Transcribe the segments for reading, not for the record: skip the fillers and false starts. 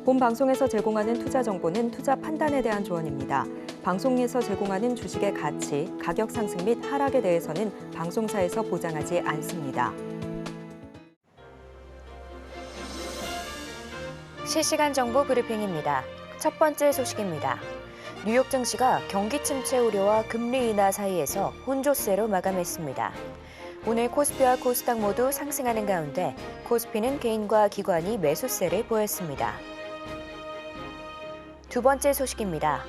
본 방송에서 제공하는 투자 정보는 투자 판단에 대한 조언입니다. 방송에서 제공하는 주식의 가치, 가격 상승 및 하락에 대해서는 방송사에서 보장하지 않습니다. 실시간 정보 브리핑입니다. 첫 번째 소식입니다. 뉴욕 증시가 경기 침체 우려와 금리 인하 사이에서 혼조세로 마감했습니다. 오늘 코스피와 코스닥 모두 상승하는 가운데 코스피는 개인과 기관이 매수세를 보였습니다. 두 번째 소식입니다.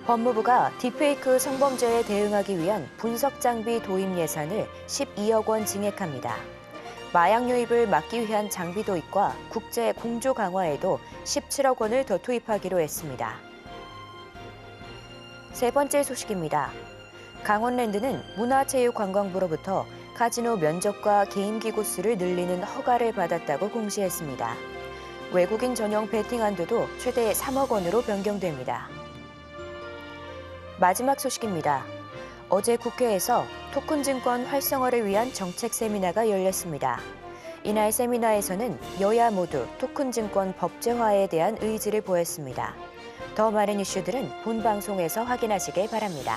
법무부가 딥페이크 성범죄에 대응하기 위한 분석 장비 도입 예산을 12억 원 증액합니다. 마약 유입을 막기 위한 장비 도입과 국제 공조 강화에도 17억 원을 더 투입하기로 했습니다. 세 번째 소식입니다. 강원랜드는 문화체육관광부로부터 카지노 면적과 게임기구 수를 늘리는 허가를 받았다고 공시했습니다. 외국인 전용 베팅 한도도 최대 3억 원으로 변경됩니다. 마지막 소식입니다. 어제 국회에서 토큰증권 활성화를 위한 정책 세미나가 열렸습니다. 이날 세미나에서는 여야 모두 토큰증권 법제화에 대한 의지를 보였습니다. 더 많은 이슈들은 본 방송에서 확인하시길 바랍니다.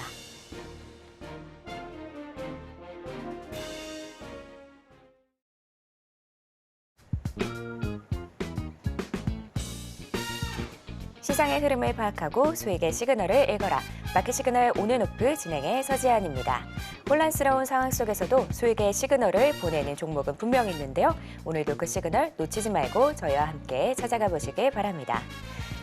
시장의 흐름을 파악하고 수익의 시그널을 읽어라. 마켓 시그널 오늘 오프 진행의 서지안입니다. 혼란스러운 상황 속에서도 수익의 시그널을 보내는 종목은 분명히 있는데요. 오늘도 그 시그널 놓치지 말고 저희와 함께 찾아가 보시길 바랍니다.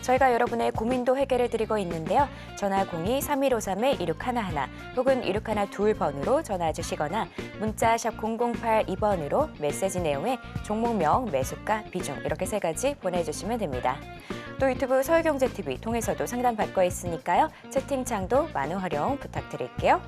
저희가 여러분의 고민도 해결해 드리고 있는데요. 전화 02-3153-1611 혹은 1612번으로 전화 주시거나 문자 샵 0082번으로 메시지 내용에 종목명, 매수가, 비중 이렇게 세 가지 보내주시면 됩니다. 또 유튜브 서울경제TV 통해서도 상담받고 있으니까요. 채팅창도 많은 활용 부탁드릴게요.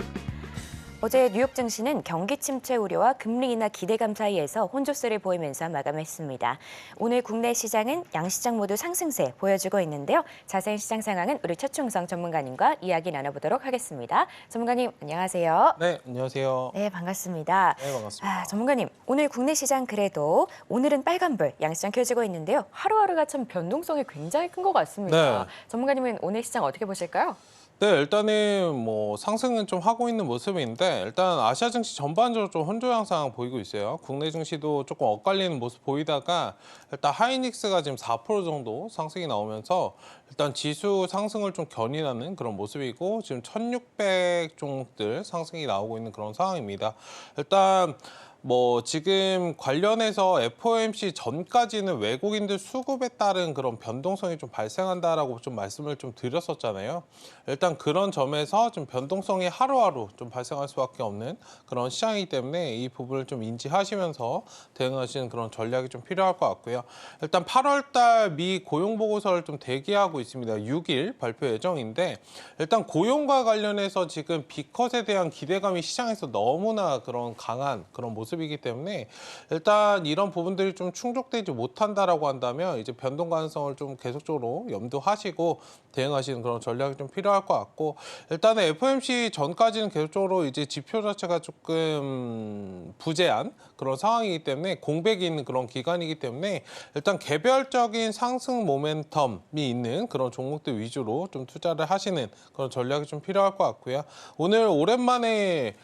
어제 뉴욕 증시는 경기 침체 우려와 금리 인하 기대감 사이에서 혼조세를 보이면서 마감했습니다. 오늘 국내 시장은 양시장 모두 상승세 보여주고 있는데요. 자세한 시장 상황은 우리 최충성 전문가님과 이야기 나눠보도록 하겠습니다. 전문가님 안녕하세요. 네, 안녕하세요. 네, 반갑습니다. 네, 반갑습니다. 전문가님, 오늘 국내 시장 그래도 오늘은 빨간불 양시장 켜지고 있는데요. 하루하루가 참 변동성이 굉장히 큰 것 같습니다. 네. 전문가님은 오늘 시장 어떻게 보실까요? 네, 일단은 뭐 상승은 좀 하고 있는 모습인데 일단 아시아 증시 전반적으로 좀 혼조 양상 보이고 있어요. 국내 증시도 조금 엇갈리는 모습 보이다가 일단 하이닉스가 지금 4% 정도 상승이 나오면서 일단 지수 상승을 좀 견인하는 그런 모습이고 지금 1600 종목들 상승이 나오고 있는 그런 상황입니다. 일단 뭐 지금 관련해서 FOMC 전까지는 외국인들 수급에 따른 그런 변동성이 좀 발생한다라고 좀 말씀을 좀 드렸었잖아요. 일단 그런 점에서 좀 변동성이 하루하루 좀 발생할 수밖에 없는 그런 시장이기 때문에 이 부분을 좀 인지하시면서 대응하시는 그런 전략이 좀 필요할 것 같고요. 일단 8월 달 미 고용 보고서를 좀 대기하고 있습니다. 6일 발표 예정인데 일단 고용과 관련해서 지금 B컷에 대한 기대감이 시장에서 너무나 그런 강한 그런 모습이기 때문에 일단 이런 부분들이 좀 충족되지 못한다라고 한다면 이제 변동 가능성을 좀 계속적으로 염두하시고 대응하시는 그런 전략이 좀 필요할 것 같고 일단은 FOMC 전까지는 계속적으로 이제 지표 자체가 조금 부재한 그런 상황이기 때문에 공백이 있는 그런 기간이기 때문에 일단 개별적인 상승 모멘텀이 있는 그런 종목들 위주로 좀 투자를 하시는 그런 전략이 좀 필요할 것 같고요. 오늘 오랜만에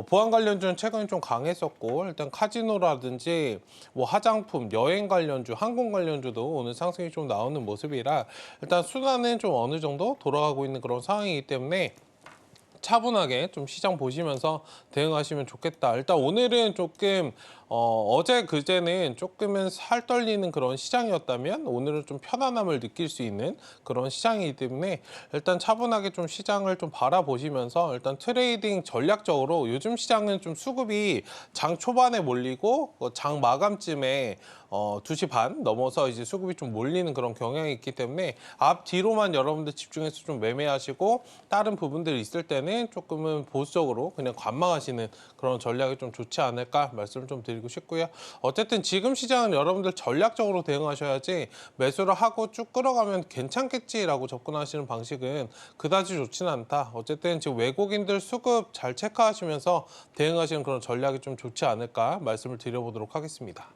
보안 관련주는 최근에 좀 강했었고 일단 카지노라든지 뭐 화장품, 여행 관련주, 항공 관련주도 오늘 상승이 좀 나오는 모습이라 일단 순환은 좀 어느 정도 돌아가고 있는 그런 상황이기 때문에 차분하게 좀 시장 보시면서 대응하시면 좋겠다. 일단 오늘은 조금 어제 그제는 조금은 살 떨리는 그런 시장이었다면 오늘은 좀 편안함을 느낄 수 있는 그런 시장이기 때문에 일단 차분하게 좀 시장을 좀 바라보시면서 일단 트레이딩 전략적으로 요즘 시장은 좀 수급이 장 초반에 몰리고 장 마감쯤에 2시 반 넘어서 이제 수급이 좀 몰리는 그런 경향이 있기 때문에 앞 뒤로만 여러분들 집중해서 좀 매매하시고 다른 부분들이 있을 때는 조금은 보수적으로 그냥 관망하시는 그런 전략이 좀 좋지 않을까 말씀을 좀 드리고 싶고요. 어쨌든 지금 시장은 여러분들 전략적으로 대응하셔야지 매수를 하고 쭉 끌어가면 괜찮겠지라고 접근하시는 방식은 그다지 좋지는 않다. 어쨌든 지금 외국인들 수급 잘 체크하시면서 대응하시는 그런 전략이 좀 좋지 않을까 말씀을 드려보도록 하겠습니다.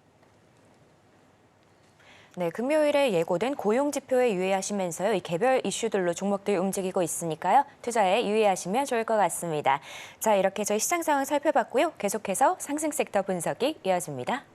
네, 금요일에 예고된 고용 지표에 유의하시면서요. 이 개별 이슈들로 종목들 움직이고 있으니까요. 투자에 유의하시면 좋을 것 같습니다. 자, 이렇게 저희 시장 상황 살펴봤고요. 계속해서 상승 섹터 분석이 이어집니다.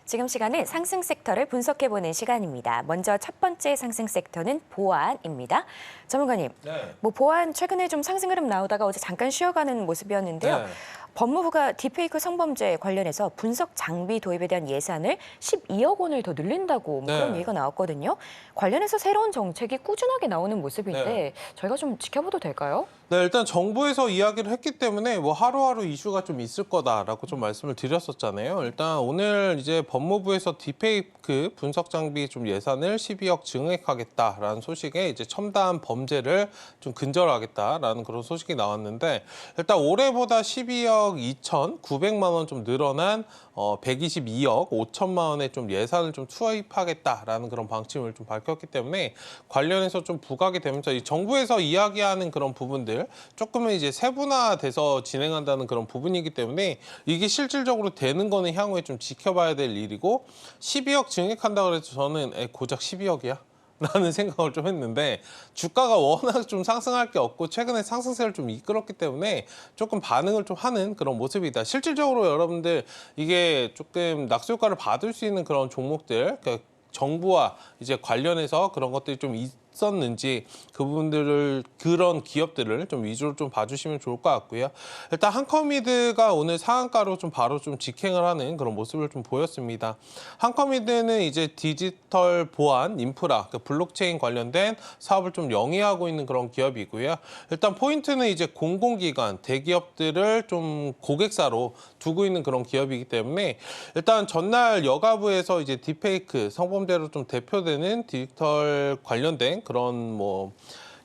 지금 시간은 상승 섹터를 분석해보는 시간입니다. 먼저 첫 번째 상승 섹터는 보안입니다. 전문가님, 네. 뭐 보안 최근에 좀 상승 흐름 나오다가 어제 잠깐 쉬어가는 모습이었는데요. 네. 법무부가 딥페이크 성범죄 관련해서 분석 장비 도입에 대한 예산을 12억 원을 더 늘린다고 뭐 그런 네. 얘기가 나왔거든요. 관련해서 새로운 정책이 꾸준하게 나오는 모습인데 네. 저희가 좀 지켜봐도 될까요? 네, 일단 정부에서 이야기를 했기 때문에 뭐 하루하루 이슈가 좀 있을 거다라고 좀 말씀을 드렸었잖아요. 일단 오늘 이제 법무부에서 딥페이크 분석 장비 좀 예산을 12억 증액하겠다라는 소식에 이제 첨단 범죄를 좀 근절하겠다라는 그런 소식이 나왔는데 일단 올해보다 12억 2,900만 원 좀 늘어난 122억 5천만 원의 좀 예산을 좀 투입하겠다라는 그런 방침을 좀 밝혔기 때문에 관련해서 좀 부각이 되면서 이 정부에서 이야기하는 그런 부분들 조금은 이제 세분화돼서 진행한다는 그런 부분이기 때문에 이게 실질적으로 되는 거는 향후에 좀 지켜봐야 될 일이고 12억 증액한다 그래서 저는 고작 12억이야? 라는 생각을 좀 했는데 주가가 워낙 좀 상승할 게 없고 최근에 상승세를 좀 이끌었기 때문에 조금 반응을 좀 하는 그런 모습이다. 실질적으로 여러분들 이게 조금 낙수효과를 받을 수 있는 그런 종목들, 그러니까 정부와 이제 관련해서 그런 것들이 좀 있었는지 그 부분들을 그런 기업들을 좀 위주로 좀 봐주시면 좋을 것 같고요. 일단 한커미드가 오늘 상한가로 좀 바로 좀 직행을 하는 그런 모습을 좀 보였습니다. 한커미드는 이제 디지털 보안, 인프라, 그 블록체인 관련된 사업을 좀 영위하고 있는 그런 기업이고요. 일단 포인트는 이제 공공기관, 대기업들을 좀 고객사로 두고 있는 그런 기업이기 때문에 일단 전날 여가부에서 이제 딥페이크 성범죄로 좀 대표되는 디지털 관련된 그런 뭐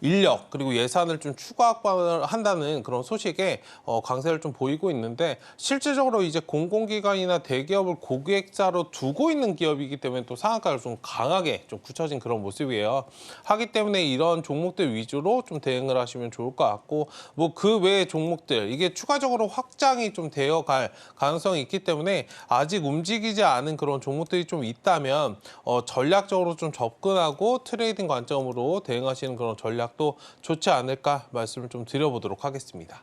인력 그리고 예산을 좀 추가 확보한다는 그런 소식에 강세를 좀 보이고 있는데 실질적으로 이제 공공기관이나 대기업을 고객사로 두고 있는 기업이기 때문에 또 상한가를 좀 강하게 좀 굳혀진 그런 모습이에요. 하기 때문에 이런 종목들 위주로 좀 대응을 하시면 좋을 것 같고 뭐 그 외의 종목들 이게 추가적으로 확장이 좀 되어갈 가능성이 있기 때문에 아직 움직이지 않은 그런 종목들이 좀 있다면 전략적으로 좀 접근하고 트레이딩 관점으로 대응하시는 그런 전략도 좋지 않을까 말씀을 좀 드려보도록 하겠습니다.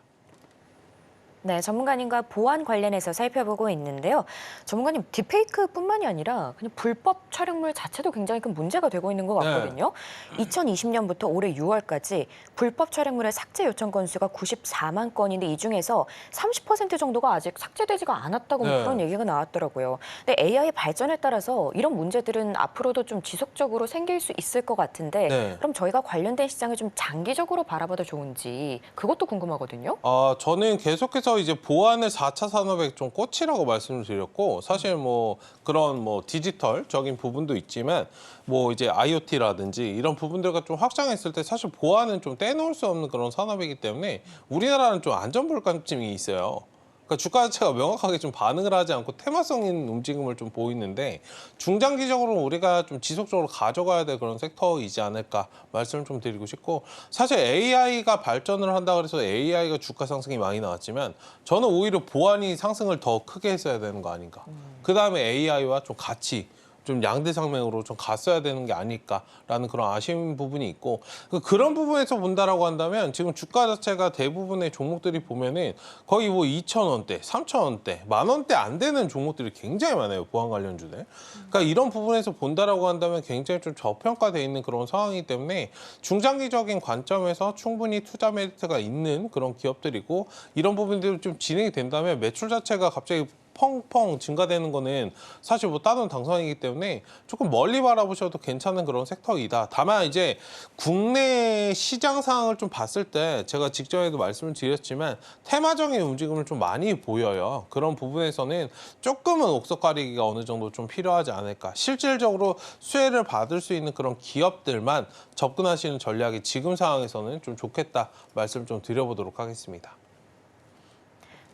네, 전문가님과 보안 관련해서 살펴보고 있는데요. 전문가님, 딥페이크뿐만이 아니라 그냥 불법 촬영물 자체도 굉장히 큰 문제가 되고 있는 것 같거든요. 2020년부터 올해 6월까지 불법 촬영물의 삭제 요청 건수가 94만 건인데 이 중에서 30% 정도가 아직 삭제되지가 않았다고 뭐 그런 얘기가 나왔더라고요. 근데 AI 발전에 따라서 이런 문제들은 앞으로도 좀 지속적으로 생길 수 있을 것 같은데 그럼 저희가 관련된 시장을 좀 장기적으로 바라봐도 좋은지 그것도 궁금하거든요. 저는 계속해서 이제 보안을 4차 산업의 좀 꽃이라고 말씀을 드렸고 사실 뭐 그런 뭐 디지털적인 부분도 있지만 뭐 이제 IoT라든지 이런 부분들과 좀 확장했을 때 사실 보안은 좀 떼놓을 수 없는 그런 산업이기 때문에 우리나라는 좀 안전불감증이 있어요. 그러니까 주가 자체가 명확하게 좀 반응을 하지 않고 테마성 있는 움직임을 좀 보이는데 중장기적으로 우리가 좀 지속적으로 가져가야 될 그런 섹터이지 않을까 말씀을 좀 드리고 싶고 사실 AI가 발전을 한다 그래서 AI가 주가 상승이 많이 나왔지만 저는 오히려 보안이 상승을 더 크게 했어야 되는 거 아닌가. 그다음에 AI와 좀 같이 좀 양대상명으로 좀 갔어야 되는 게 아닐까라는 그런 아쉬운 부분이 있고 그런 부분에서 본다라고 한다면 지금 주가 자체가 대부분의 종목들이 보면은 거의 뭐 2,000원대, 3,000원대, 10,000원대 안 되는 종목들이 굉장히 많아요. 보안 관련주들. 그러니까 이런 부분에서 본다라고 한다면 굉장히 좀 저평가돼 있는 그런 상황이기 때문에 중장기적인 관점에서 충분히 투자 메리트가 있는 그런 기업들이고 이런 부분들이 좀 진행이 된다면 매출 자체가 갑자기 펑펑 증가되는 거는 사실 뭐 따놓은 당상이기 때문에 조금 멀리 바라보셔도 괜찮은 그런 섹터이다. 다만 이제 국내 시장 상황을 좀 봤을 때 제가 직전에도 말씀을 드렸지만 테마적인 움직임을 좀 많이 보여요. 그런 부분에서는 조금은 옥석 가리기가 어느 정도 좀 필요하지 않을까. 실질적으로 수혜를 받을 수 있는 그런 기업들만 접근하시는 전략이 지금 상황에서는 좀 좋겠다 말씀 좀 드려보도록 하겠습니다.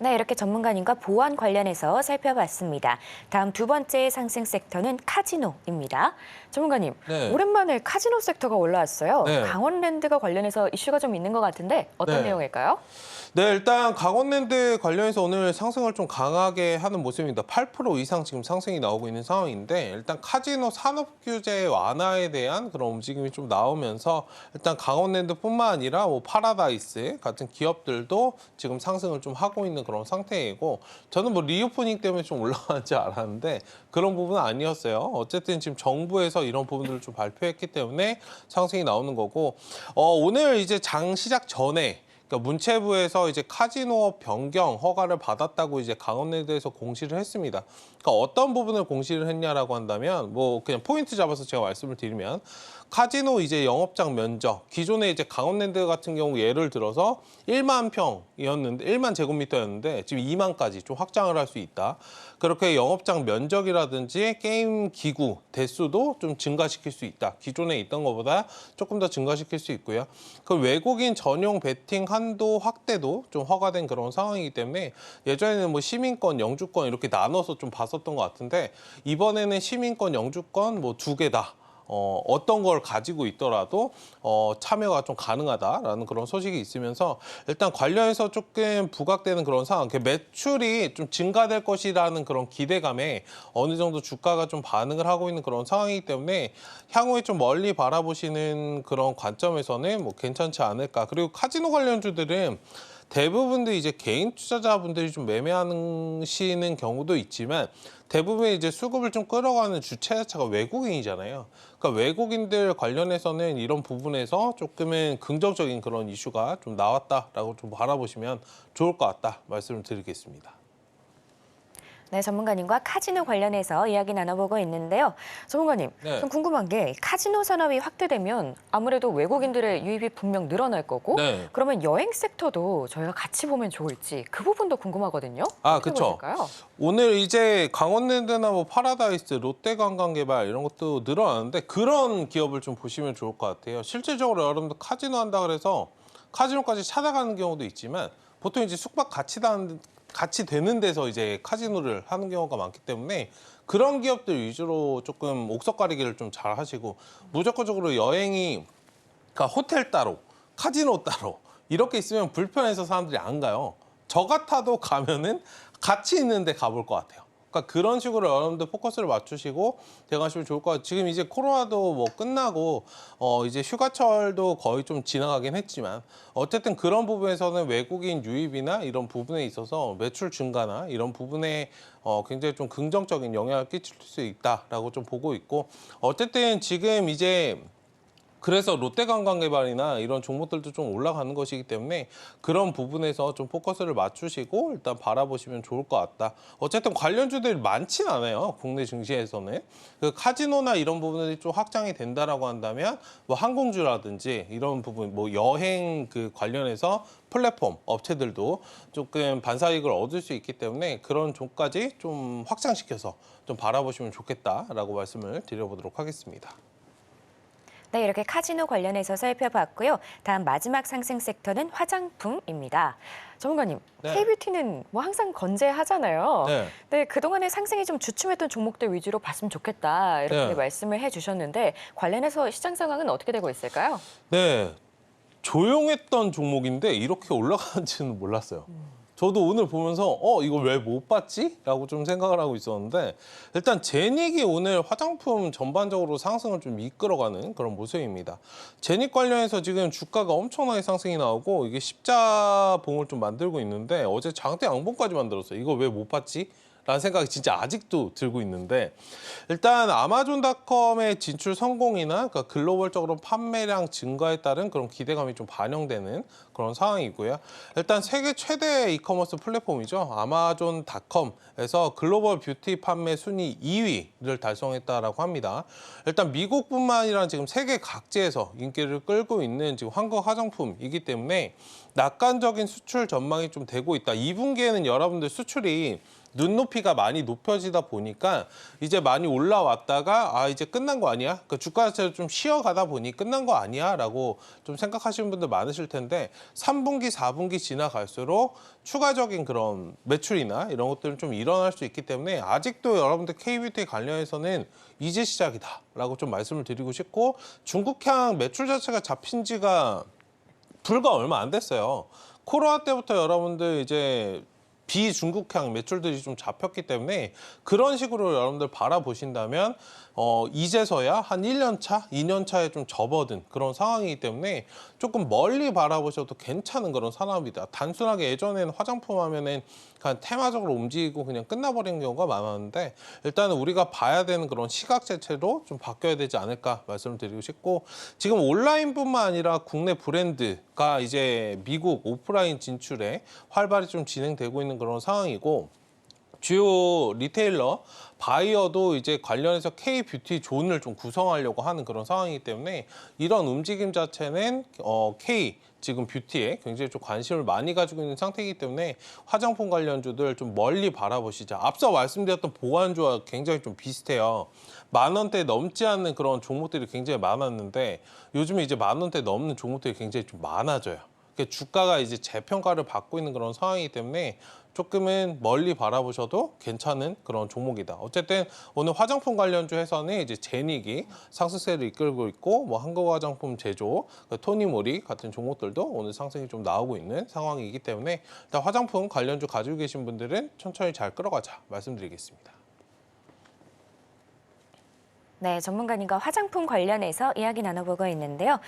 네, 이렇게 전문가님과 보안 관련해서 살펴봤습니다. 다음 두 번째 상승 섹터는 카지노입니다. 전문가님, 네. 오랜만에 카지노 섹터가 올라왔어요. 네. 강원랜드가 관련해서 이슈가 좀 있는 것 같은데 어떤 네. 내용일까요? 네, 일단 강원랜드 관련해서 오늘 상승을 좀 강하게 하는 모습입니다. 8% 이상 지금 상승이 나오고 있는 상황인데 일단 카지노 산업 규제 완화에 대한 그런 움직임이 좀 나오면서 일단 강원랜드뿐만 아니라 뭐 파라다이스 같은 기업들도 지금 상승을 좀 하고 있는 그런 상태이고 저는 뭐 리오프닝 때문에 좀 올라가는지 알았는데 그런 부분은 아니었어요. 어쨌든 지금 정부에서 이런 부분들을 좀 발표했기 때문에 상승이 나오는 거고 오늘 이제 장 시작 전에 그러니까 문체부에서 이제 카지노 변경 허가를 받았다고 이제 강원랜드에서 공시를 했습니다. 그러니까 어떤 부분을 공시를 했냐라고 한다면 뭐 그냥 포인트 잡아서 제가 말씀을 드리면 카지노 이제 영업장 면적 기존에 이제 강원랜드 같은 경우 예를 들어서 1만 평이었는데 1만 제곱미터였는데 지금 2만까지 좀 확장을 할 수 있다. 그렇게 영업장 면적이라든지 게임 기구 대수도 좀 증가시킬 수 있다. 기존에 있던 것보다 조금 더 증가시킬 수 있고요. 그 외국인 전용 베팅 한도 확대도 좀 허가된 그런 상황이기 때문에 예전에는 뭐 시민권, 영주권 이렇게 나눠서 좀 봤었던 것 같은데 이번에는 시민권, 영주권 뭐 두 개 다. 어떤 걸 가지고 있더라도 참여가 좀 가능하다라는 그런 소식이 있으면서 일단 관련해서 조금 부각되는 그런 상황, 매출이 좀 증가될 것이라는 그런 기대감에 어느 정도 주가가 좀 반응을 하고 있는 그런 상황이기 때문에 향후에 좀 멀리 바라보시는 그런 관점에서는 뭐 괜찮지 않을까. 그리고 카지노 관련주들은 대부분도 이제 개인 투자자분들이 좀 매매하시는 경우도 있지만 대부분 이제 수급을 좀 끌어가는 주체 자체가 외국인이잖아요. 그러니까 외국인들 관련해서는 이런 부분에서 조금은 긍정적인 그런 이슈가 좀 나왔다라고 좀 바라보시면 좋을 것 같다 말씀을 드리겠습니다. 네, 전문가님과 카지노 관련해서 이야기 나눠보고 있는데요. 전문가님, 네. 좀 궁금한 게 카지노 산업이 확대되면 아무래도 외국인들의 유입이 분명 늘어날 거고 네. 그러면 여행 섹터도 저희가 같이 보면 좋을지 그 부분도 궁금하거든요. 어떻게 그쵸. 보실까요? 오늘 이제 강원랜드나 뭐 파라다이스, 롯데관광개발 이런 것도 늘어나는데 그런 기업을 좀 보시면 좋을 것 같아요. 실질적으로 여러분들 카지노 한다 그래서 카지노까지 찾아가는 경우도 있지만 보통 이제 숙박 같이 되는 데서 이제 카지노를 하는 경우가 많기 때문에 그런 기업들 위주로 조금 옥석 가리기를 좀 잘 하시고 무조건적으로 여행이 그러니까 호텔 따로, 카지노 따로 이렇게 있으면 불편해서 사람들이 안 가요. 저 같아도 가면은 같이 있는데 가볼 것 같아요. 그러니까 그런 식으로 여러분들 포커스를 맞추시고 대응하시면 좋을 것 같아요. 지금 이제 코로나도 뭐 끝나고 이제 휴가철도 거의 좀 지나가긴 했지만 어쨌든 그런 부분에서는 외국인 유입이나 이런 부분에 있어서 매출 증가나 이런 부분에 굉장히 좀 긍정적인 영향을 끼칠 수 있다라고 좀 보고 있고 어쨌든 지금 이제 그래서 롯데관광개발이나 이런 종목들도 좀 올라가는 것이기 때문에 그런 부분에서 좀 포커스를 맞추시고 일단 바라보시면 좋을 것 같다. 어쨌든 관련주들이 많진 않아요. 국내 증시에서는. 그 카지노나 이런 부분들이 좀 확장이 된다라고 한다면 뭐 항공주라든지 이런 부분 뭐 여행 그 관련해서 플랫폼 업체들도 조금 반사이익을 얻을 수 있기 때문에 그런 쪽까지 좀 확장시켜서 좀 바라보시면 좋겠다라고 말씀을 드려보도록 하겠습니다. 네, 이렇게 카지노 관련해서 살펴봤고요. 다음 마지막 상승 섹터는 화장품입니다. 전문가님, 네. K뷰티는 뭐 항상 건재하잖아요. 네. 네, 그동안에 상승이 좀 주춤했던 종목들 위주로 봤으면 좋겠다 이렇게 네. 말씀을 해주셨는데 관련해서 시장 상황은 어떻게 되고 있을까요? 네, 조용했던 종목인데 이렇게 올라가는지는 몰랐어요. 저도 오늘 보면서 이거 왜 못 봤지? 라고 좀 생각을 하고 있었는데 일단 제닉이 오늘 화장품 전반적으로 상승을 좀 이끌어가는 그런 모습입니다. 제닉 관련해서 지금 주가가 엄청나게 상승이 나오고 이게 십자봉을 좀 만들고 있는데 어제 장대 양봉까지 만들었어요. 이거 왜 못 봤지? 라는 생각이 진짜 아직도 들고 있는데 일단 아마존닷컴의 진출 성공이나 그러니까 글로벌적으로 판매량 증가에 따른 그런 기대감이 좀 반영되는 그런 상황이고요. 일단 세계 최대 이커머스 플랫폼이죠. 아마존닷컴에서 글로벌 뷰티 판매 순위 2위를 달성했다라고 합니다. 일단 미국뿐만 아니라 지금 세계 각지에서 인기를 끌고 있는 지금 한국 화장품이기 때문에 낙관적인 수출 전망이 좀 되고 있다. 2분기에는 여러분들 수출이 눈높이가 많이 높여지다 보니까 이제 많이 올라왔다가 이제 끝난 거 아니야? 그 주가 자체를 좀 쉬어가다 보니 끝난 거 아니야? 라고 좀 생각하시는 분들 많으실 텐데 3분기, 4분기 지나갈수록 추가적인 그런 매출이나 이런 것들은 좀 일어날 수 있기 때문에 아직도 여러분들 K뷰티 관련해서는 이제 시작이다라고 좀 말씀을 드리고 싶고 중국향 매출 자체가 잡힌 지가 불과 얼마 안 됐어요. 코로나 때부터 여러분들 이제 비중국향 매출들이 좀 잡혔기 때문에 그런 식으로 여러분들 바라보신다면 이제서야 한 1년 차, 2년 차에 좀 접어든 그런 상황이기 때문에 조금 멀리 바라보셔도 괜찮은 그런 산업이다. 단순하게 예전에는 화장품 하면은 그냥 테마적으로 움직이고 그냥 끝나버리는 경우가 많았는데 일단은 우리가 봐야 되는 그런 시각 자체로 좀 바뀌어야 되지 않을까 말씀을 드리고 싶고 지금 온라인뿐만 아니라 국내 브랜드가 이제 미국 오프라인 진출에 활발히 좀 진행되고 있는 그런 상황이고 주요 리테일러, 바이어도 이제 관련해서 K-뷰티 존을 좀 구성하려고 하는 그런 상황이기 때문에 이런 움직임 자체는 K 지금 뷰티에 굉장히 좀 관심을 많이 가지고 있는 상태이기 때문에 화장품 관련주들 좀 멀리 바라보시자. 앞서 말씀드렸던 보안주와 굉장히 좀 비슷해요. 10,000원대 넘지 않는 그런 종목들이 굉장히 많았는데 요즘에 이제 10,000원대 넘는 종목들이 굉장히 좀 많아져요. 그러니까 주가가 이제 재평가를 받고 있는 그런 상황이기 때문에 조금은 멀리 바라보셔도 괜찮은 그런 종목이다. 어쨌든 오늘 화장품 관련주에서는 이제 제닉이 상승세를 이끌고 있고 뭐 한국화장품 제조, 토니모리 같은 종목들도 오늘 상승이 좀 나오고 있는 상황이기 때문에 일단 화장품 관련주 가지고 계신 분들은 천천히 잘 끌어가자 말씀드리겠습니다. 네, 전문가님과 화장품 관련해서 이야기 나눠보고 있는데요.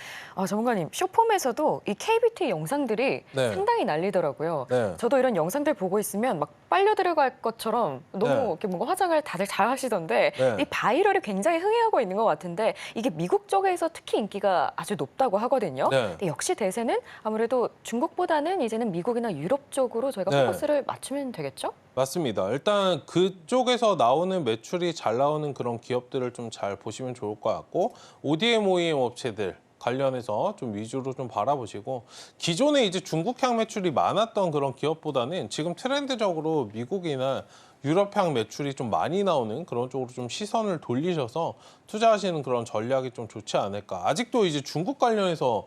전문가님, 쇼폼에서도 이 K뷰티 영상들이 네. 상당히 난리더라고요. 네. 저도 이런 영상들 보고 있으면 막 빨려 들어갈 것처럼 너무 네. 이렇게 뭔가 화장을 다들 잘 하시던데 네. 이 바이럴이 굉장히 흥행하고 있는 것 같은데 이게 미국 쪽에서 특히 인기가 아주 높다고 하거든요. 네. 근데 역시 대세는 아무래도 중국보다는 이제는 미국이나 유럽 쪽으로 저희가 네. 포커스를 맞추면 되겠죠? 맞습니다. 일단 그쪽에서 나오는 매출이 잘 나오는 그런 기업들을 좀 잘 보시면 좋을 것 같고 ODM, OEM 업체들 관련해서 좀 위주로 좀 바라보시고 기존에 이제 중국향 매출이 많았던 그런 기업보다는 지금 트렌드적으로 미국이나 유럽향 매출이 좀 많이 나오는 그런 쪽으로 좀 시선을 돌리셔서 투자하시는 그런 전략이 좀 좋지 않을까. 아직도 이제 중국 관련해서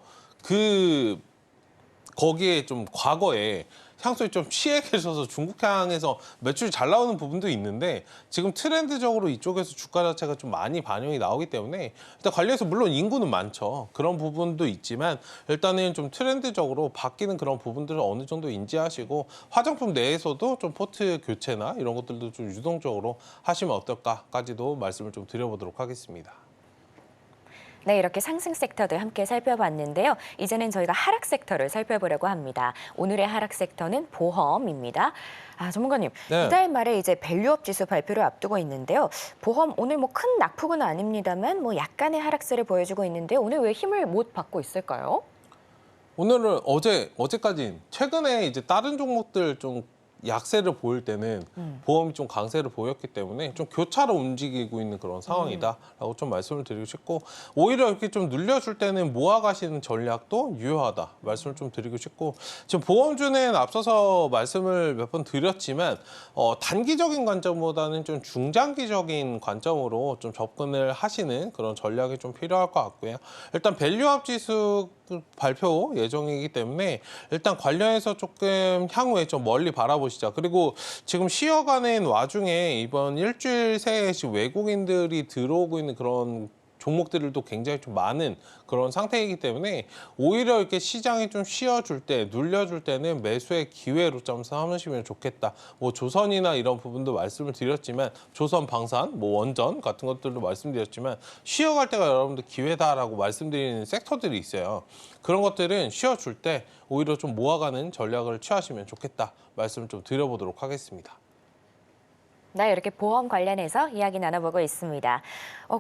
거기에 좀 과거에 향수에 좀 취해 계셔서 중국향에서 매출이 잘 나오는 부분도 있는데 지금 트렌드적으로 이쪽에서 주가 자체가 좀 많이 반영이 나오기 때문에 일단 관련해서 물론 인구는 많죠. 그런 부분도 있지만 일단은 좀 트렌드적으로 바뀌는 그런 부분들을 어느 정도 인지하시고 화장품 내에서도 좀 포트 교체나 이런 것들도 좀 유동적으로 하시면 어떨까까지도 말씀을 좀 드려보도록 하겠습니다. 네, 이렇게 상승 섹터들 함께 살펴봤는데요. 이제는 저희가 하락 섹터를 살펴보려고 합니다. 오늘의 하락 섹터는 보험입니다. 전문가님, 네. 이달 말에 이제 밸류업 지수 발표를 앞두고 있는데요. 보험 오늘 뭐 큰 낙폭은 아닙니다만 뭐 약간의 하락세를 보여주고 있는데 오늘 왜 힘을 못 받고 있을까요? 오늘은 어제까지 최근에 이제 다른 종목들 좀 약세를 보일 때는 보험이 좀 강세를 보였기 때문에 좀 교차로 움직이고 있는 그런 상황이다라고 좀 말씀을 드리고 싶고 오히려 이렇게 좀 늘려줄 때는 모아가시는 전략도 유효하다 말씀을 좀 드리고 싶고 지금 보험주는 앞서서 말씀을 몇 번 드렸지만 단기적인 관점보다는 좀 중장기적인 관점으로 좀 접근을 하시는 그런 전략이 좀 필요할 것 같고요. 일단 밸류업 지수 발표 예정이기 때문에 일단 관련해서 조금 향후에 좀 멀리 바라보시자. 그리고 지금 쉬어가는 와중에 이번 일주일 새에 외국인들이 들어오고 있는 그런 종목들도 굉장히 좀 많은 그런 상태이기 때문에 오히려 이렇게 시장이 좀 쉬어줄 때, 눌려줄 때는 매수의 기회로 좀 삼으시면 좋겠다. 뭐 조선이나 이런 부분도 말씀을 드렸지만 조선 방산, 뭐 원전 같은 것들도 말씀드렸지만 쉬어갈 때가 여러분들 기회다라고 말씀드리는 섹터들이 있어요. 그런 것들은 쉬어줄 때 오히려 좀 모아가는 전략을 취하시면 좋겠다. 말씀을 좀 드려보도록 하겠습니다. 네, 이렇게 보험 관련해서 이야기 나눠보고 있습니다.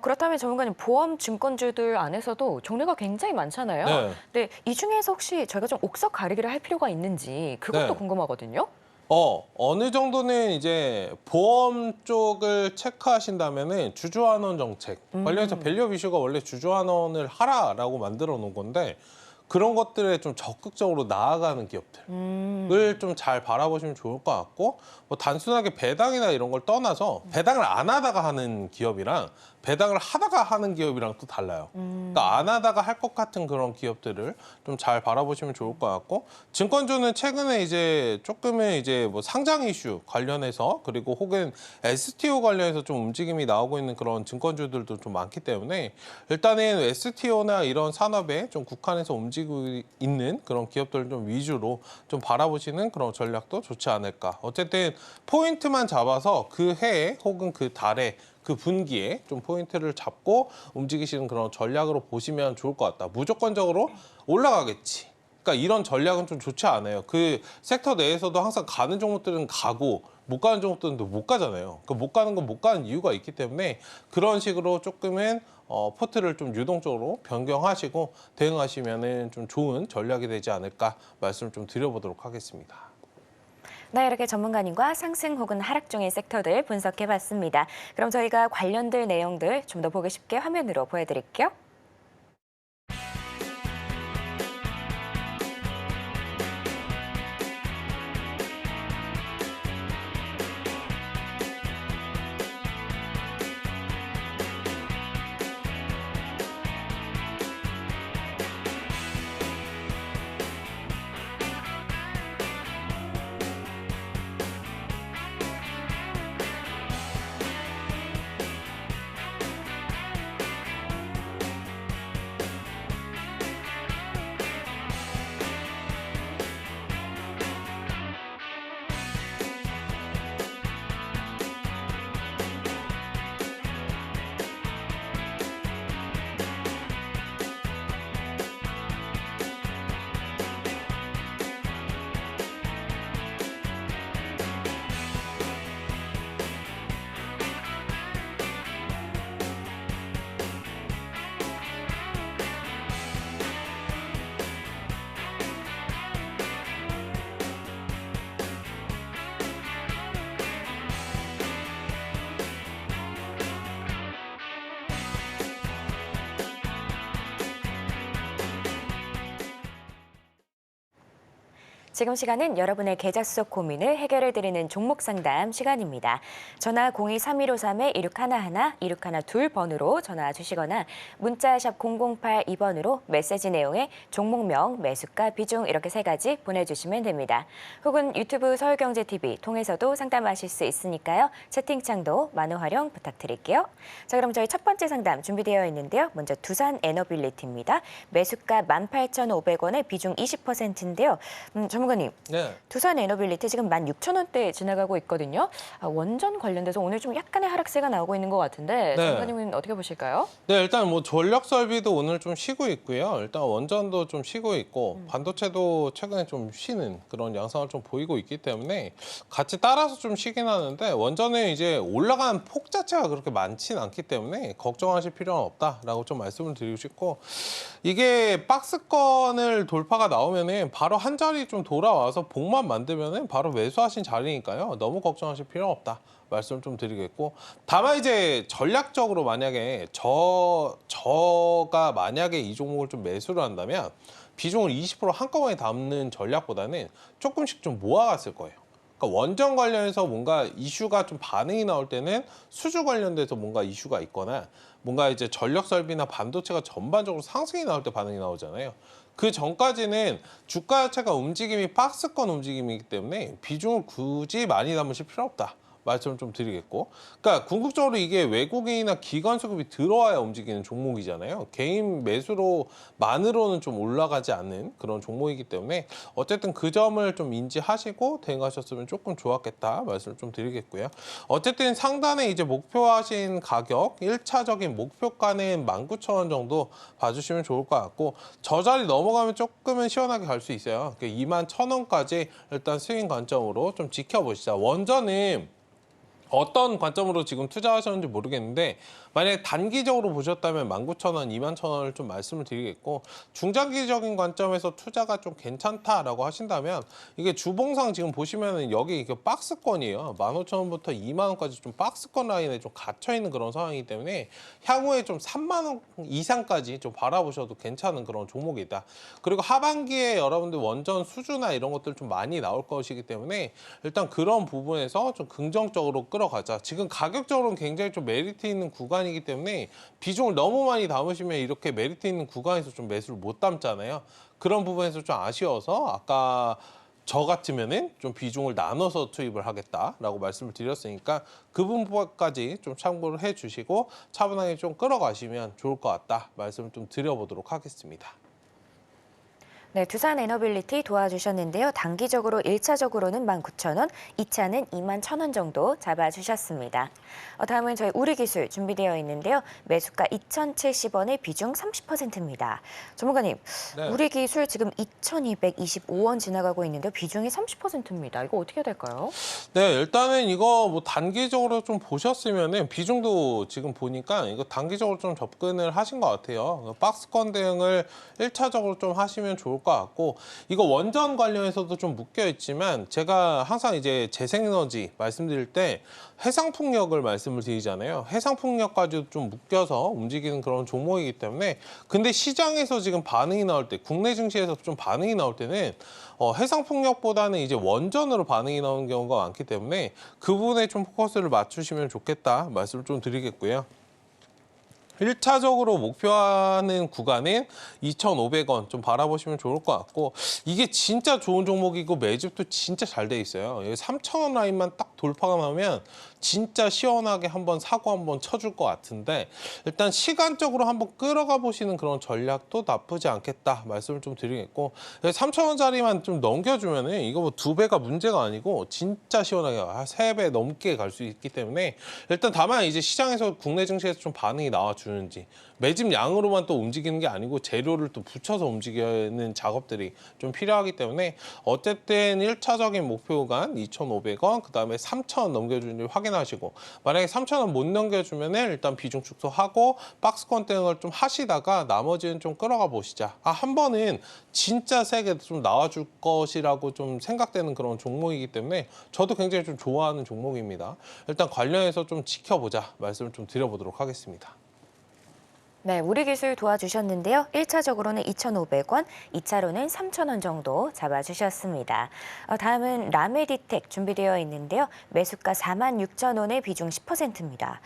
그렇다면 전문가님, 보험 증권주들 안에서도 종류가 굉장히 많잖아요. 네. 근데 이 중에서 혹시 저희가 좀 옥석 가리기를 할 필요가 있는지 그것도 네. 궁금하거든요. 어느 정도는 이제 보험 쪽을 체크하신다면은 주주환원 정책 관련해서 밸류업 이슈가 원래 주주환원을 하라라고 만들어 놓은 건데 그런 것들에 좀 적극적으로 나아가는 기업들을 좀 잘 바라보시면 좋을 것 같고, 뭐 단순하게 배당이나 이런 걸 떠나서 배당을 안 하다가 하는 기업이랑 배당을 하다가 하는 기업이랑 또 달라요. 그러니까 안 하다가 할 것 같은 그런 기업들을 좀 잘 바라보시면 좋을 것 같고, 증권주는 최근에 이제 조금은 이제 뭐 상장 이슈 관련해서 그리고 혹은 STO 관련해서 좀 움직임이 나오고 있는 그런 증권주들도 좀 많기 때문에 일단은 STO나 이런 산업에 좀 국한해서 움직이고 있는 그런 기업들을 좀 위주로 좀 바라보시는 그런 전략도 좋지 않을까. 어쨌든 포인트만 잡아서 그 해에 혹은 그 달에 그 분기에 좀 포인트를 잡고 움직이시는 그런 전략으로 보시면 좋을 것 같다. 무조건적으로 올라가겠지. 그러니까 이런 전략은 좀 좋지 않아요. 그 섹터 내에서도 항상 가는 종목들은 가고 못 가는 종목들은 또 못 가잖아요. 그 못 가는 건 못 가는 이유가 있기 때문에 그런 식으로 조금은 포트를 좀 유동적으로 변경하시고 대응하시면은 좀 좋은 전략이 되지 않을까 말씀을 좀 드려보도록 하겠습니다. 네, 이렇게 전문가님과 상승 혹은 하락 중인 섹터들 분석해봤습니다. 그럼 저희가 관련된 내용들 좀 더 보기 쉽게 화면으로 보여드릴게요. 지금 시간은 여러분의 계좌 수속 고민을 해결해 드리는 종목 상담 시간입니다. 전화 02-3153-1611, 1612번으로 전화 주시거나 문자 샵 0082번으로 메시지 내용에 종목명, 매수가, 비중 이렇게 3가지 보내주시면 됩니다. 혹은 유튜브 서울경제TV 통해서도 상담하실 수 있으니까요. 채팅창도 많은 활용 부탁드릴게요. 자, 그럼 저희 첫 번째 상담 준비되어 있는데요. 먼저 두산 에너빌리티입니다. 매수가 18,500원에 비중 20%인데요. 전문가님, 네. 두산 에너빌리티 지금 16,000원대 지나가고 있거든요. 원전 관련돼서 오늘 좀 약간의 하락세가 나오고 있는 것 같은데 네. 전문가님은 어떻게 보실까요? 네, 일단 뭐 전력 설비도 오늘 좀 쉬고 있고요. 일단 원전도 좀 쉬고 있고 반도체도 최근에 좀 쉬는 그런 양상을 좀 보이고 있기 때문에 같이 따라서 좀 쉬긴 하는데 원전은 이제 올라간 폭 자체가 그렇게 많지는 않기 때문에 걱정하실 필요는 없다라고 좀 말씀을 드리고 싶고, 이게 박스권을 돌파가 나오면은 바로 한 자리 좀 돌아와서 복만 만들면은 바로 매수하신 자리니까요. 너무 걱정하실 필요는 없다. 말씀 좀 드리겠고, 다만 이제 전략적으로 만약에 저가 만약에 이 종목을 좀 매수를 한다면 비중을 20% 한꺼번에 담는 전략보다는 조금씩 좀 모아갔을 거예요. 그러니까 원전 관련해서 뭔가 이슈가 좀 반응이 나올 때는 수주 관련돼서 뭔가 이슈가 있거나 뭔가 이제 전력 설비나 반도체가 전반적으로 상승이 나올 때 반응이 나오잖아요. 그 전까지는 주가 자체가 움직임이 박스권 움직임이기 때문에 비중을 굳이 많이 담으실 필요 없다. 말씀을 좀 드리겠고, 그러니까 궁극적으로 이게 외국인이나 기관 수급이 들어와야 움직이는 종목이잖아요. 개인 매수로만으로는 좀 올라가지 않는 그런 종목이기 때문에 어쨌든 그 점을 좀 인지하시고 대응하셨으면 조금 좋았겠다 말씀을 좀 드리겠고요. 어쨌든 상단에 이제 목표하신 가격 1차적인 목표가는 19,000원 정도 봐주시면 좋을 것 같고, 저 자리 넘어가면 조금은 시원하게 갈 수 있어요. 21,000원까지 일단 스윙 관점으로 좀 지켜보시자. 원전은 어떤 관점으로 지금 투자하셨는지 모르겠는데 만약에 단기적으로 보셨다면 19,000원, 21,000원을 좀 말씀을 드리겠고 중장기적인 관점에서 투자가 좀 괜찮다라고 하신다면 이게 주봉상 지금 보시면은 여기 이게 박스권이에요. 15,000원부터 2만원까지 좀 박스권 라인에 좀 갇혀 있는 그런 상황이기 때문에 향후에 좀 3만원 이상까지 좀 바라보셔도 괜찮은 그런 종목이다. 그리고 하반기에 여러분들 원전 수주나 이런 것들 좀 많이 나올 것이기 때문에 일단 그런 부분에서 좀 긍정적으로 끌어가자. 지금 가격적으로는 굉장히 좀 메리트 있는 구간이기 때문에 비중을 너무 많이 담으시면 이렇게 메리트 있는 구간에서 좀 매수를 못 담잖아요. 그런 부분에서 좀 아쉬워서 아까 저 같으면은 좀 비중을 나눠서 투입을 하겠다라고 말씀을 드렸으니까 그 부분까지 좀 참고를 해주시고 차분하게 좀 끌어가시면 좋을 것 같다 말씀을 좀 드려보도록 하겠습니다. 네, 두산 에너빌리티 도와주셨는데요. 단기적으로 1차적으로는 19,000원, 2차는 21,000원 정도 잡아주셨습니다. 다음은 저희 우리기술 준비되어 있는데요. 매수가 2,070원의 비중 30%입니다. 전문가님, 네. 우리기술 지금 2,225원 지나가고 있는데 비중이 30%입니다. 이거 어떻게 해야 될까요? 네, 일단은 이거 뭐 단기적으로 좀 보셨으면은 비중도 지금 보니까 이거 단기적으로 좀 접근을 하신 것 같아요. 박스권 대응을 1차적으로 좀 하시면 좋을 것 같고 이거 원전 관련해서도 좀 묶여 있지만 제가 항상 이제 재생에너지 말씀드릴 때 해상풍력을 말씀을 드리잖아요. 해상풍력까지도 좀 묶여서 움직이는 그런 종목이기 때문에 근데 시장에서 지금 반응이 나올 때 국내 증시에서 좀 반응이 나올 때는 해상풍력보다는 이제 원전으로 반응이 나오는 경우가 많기 때문에 그 부분에 좀 포커스를 맞추시면 좋겠다 말씀을 좀 드리겠고요. 1차적으로 목표하는 구간은 2,500원 좀 바라보시면 좋을 것 같고 이게 진짜 좋은 종목이고 매집도 진짜 잘 돼 있어요. 여기 3,000원 라인만 딱 돌파가 나면 진짜 시원하게 한번 사고 한번 쳐줄 것 같은데 일단 시간적으로 한번 끌어가 보시는 그런 전략도 나쁘지 않겠다 말씀을 좀 드리겠고 3,000원짜리만 좀 넘겨주면은 이거 뭐 2배가 문제가 아니고 진짜 시원하게 3배 넘게 갈 수 있기 때문에 일단 다만 이제 시장에서 국내 증시에서 좀 반응이 나와주는지 매집 양으로만 또 움직이는 게 아니고 재료를 또 붙여서 움직이는 작업들이 좀 필요하기 때문에 어쨌든 1차적인 목표 구간 2,500원 그다음에 3,000원 넘겨주는지 확인하시고 만약에 3,000원 못 넘겨주면 일단 비중 축소하고 박스권 대응을 좀 하시다가 나머지는 좀 끌어가 보시자. 한 번은 진짜 세게 좀 나와줄 것이라고 좀 생각되는 그런 종목이기 때문에 저도 굉장히 좀 좋아하는 종목입니다. 일단 관련해서 좀 지켜보자 말씀을 좀 드려보도록 하겠습니다. 네, 우리기술 도와주셨는데요. 1차적으로는 2,500원, 2차로는 3,000원 정도 잡아주셨습니다. 다음은 라메디텍 준비되어 있는데요. 매수가 46,000원의 비중 10%입니다.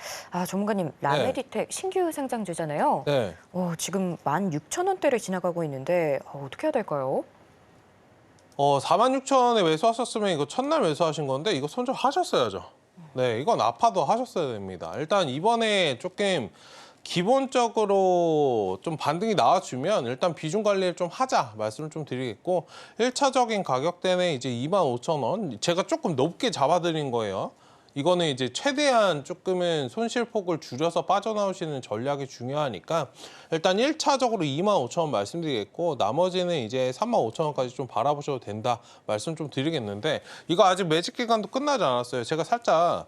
전문가님, 라메디텍 신규 상장주잖아요. 네. 지금 16,000원대를 지나가고 있는데 어떻게 해야 될까요? 46,000원에 매수하셨으면 이거 첫날 매수하신 건데 이거 손절하셨어야죠. 네, 이건 아파도 하셨어야 됩니다. 일단 이번에 조금 기본적으로 좀 반등이 나와주면 일단 비중 관리를 좀 하자 말씀을 좀 드리겠고 1차적인 가격대는 이제 25,000원 제가 조금 높게 잡아드린 거예요. 이거는 이제 최대한 조금은 손실폭을 줄여서 빠져나오시는 전략이 중요하니까 일단 1차적으로 25,000원 말씀드리겠고 나머지는 이제 35,000원까지 좀 바라보셔도 된다 말씀 좀 드리겠는데 이거 아직 매직 기간도 끝나지 않았어요. 제가 살짝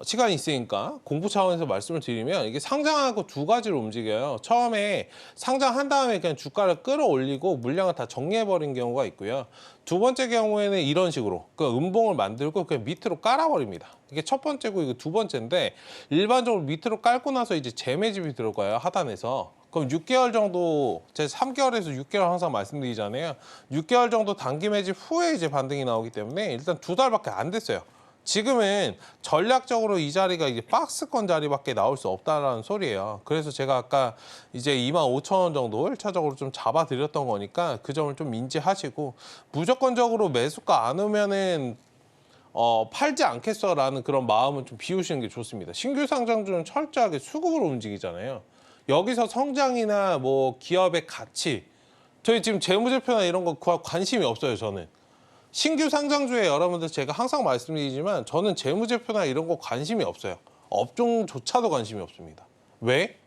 시간이 있으니까 공부 차원에서 말씀을 드리면 이게 상장하고 두 가지로 움직여요. 처음에 상장한 다음에 그냥 주가를 끌어올리고 물량을 다 정리해버린 경우가 있고요. 두 번째 경우에는 이런 식으로 그 음봉을 만들고 그냥 밑으로 깔아버립니다. 이게 첫 번째고 이거 두 번째인데 일반적으로 밑으로 깔고 나서 이제 재매집이 들어가요. 하단에서. 그럼 6개월 정도, 제가 3개월에서 6개월 항상 말씀드리잖아요. 6개월 정도 단기 매집 후에 이제 반등이 나오기 때문에 일단 2달밖에 안 됐어요. 지금은 전략적으로 이 자리가 이제 박스권 자리밖에 나올 수 없다라는 소리예요. 그래서 제가 아까 이제 25,000원 정도 1차적으로 좀 잡아드렸던 거니까 그 점을 좀 인지하시고 무조건적으로 매수가 안 오면은 팔지 않겠어라는 그런 마음은 좀 비우시는 게 좋습니다. 신규 상장주는 철저하게 수급으로 움직이잖아요. 여기서 성장이나 뭐 기업의 가치, 저희 지금 재무제표나 이런 거 관심이 없어요, 저는. 신규 상장주에 여러분들 제가 항상 말씀드리지만 저는 재무제표나 이런 거 관심이 없어요. 업종조차도 관심이 없습니다. 왜?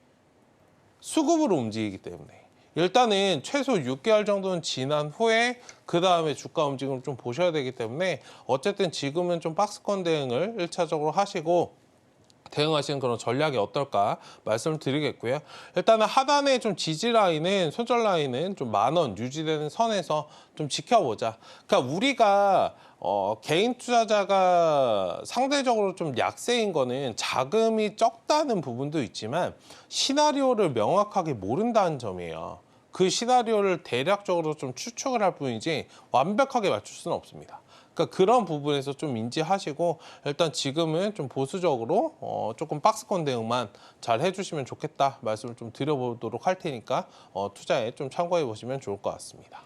수급으로 움직이기 때문에. 일단은 최소 6개월 정도는 지난 후에 그 다음에 주가 움직임을 좀 보셔야 되기 때문에 어쨌든 지금은 좀 박스권 대응을 1차적으로 하시고 대응하시는 그런 전략이 어떨까 말씀을 드리겠고요. 일단은 하단의 좀 지지 라인은 손절 라인은 좀 10,000원 유지되는 선에서 좀 지켜보자. 그러니까 우리가 개인 투자자가 상대적으로 좀 약세인 거는 자금이 적다는 부분도 있지만 시나리오를 명확하게 모른다는 점이에요. 그 시나리오를 대략적으로 좀 추측을 할 뿐이지 완벽하게 맞출 수는 없습니다. 그러니까 그런 부분에서 좀 인지하시고 일단 지금은 좀 보수적으로 조금 박스권 대응만 잘 해주시면 좋겠다 말씀을 좀 드려보도록 할 테니까 투자에 좀 참고해 보시면 좋을 것 같습니다.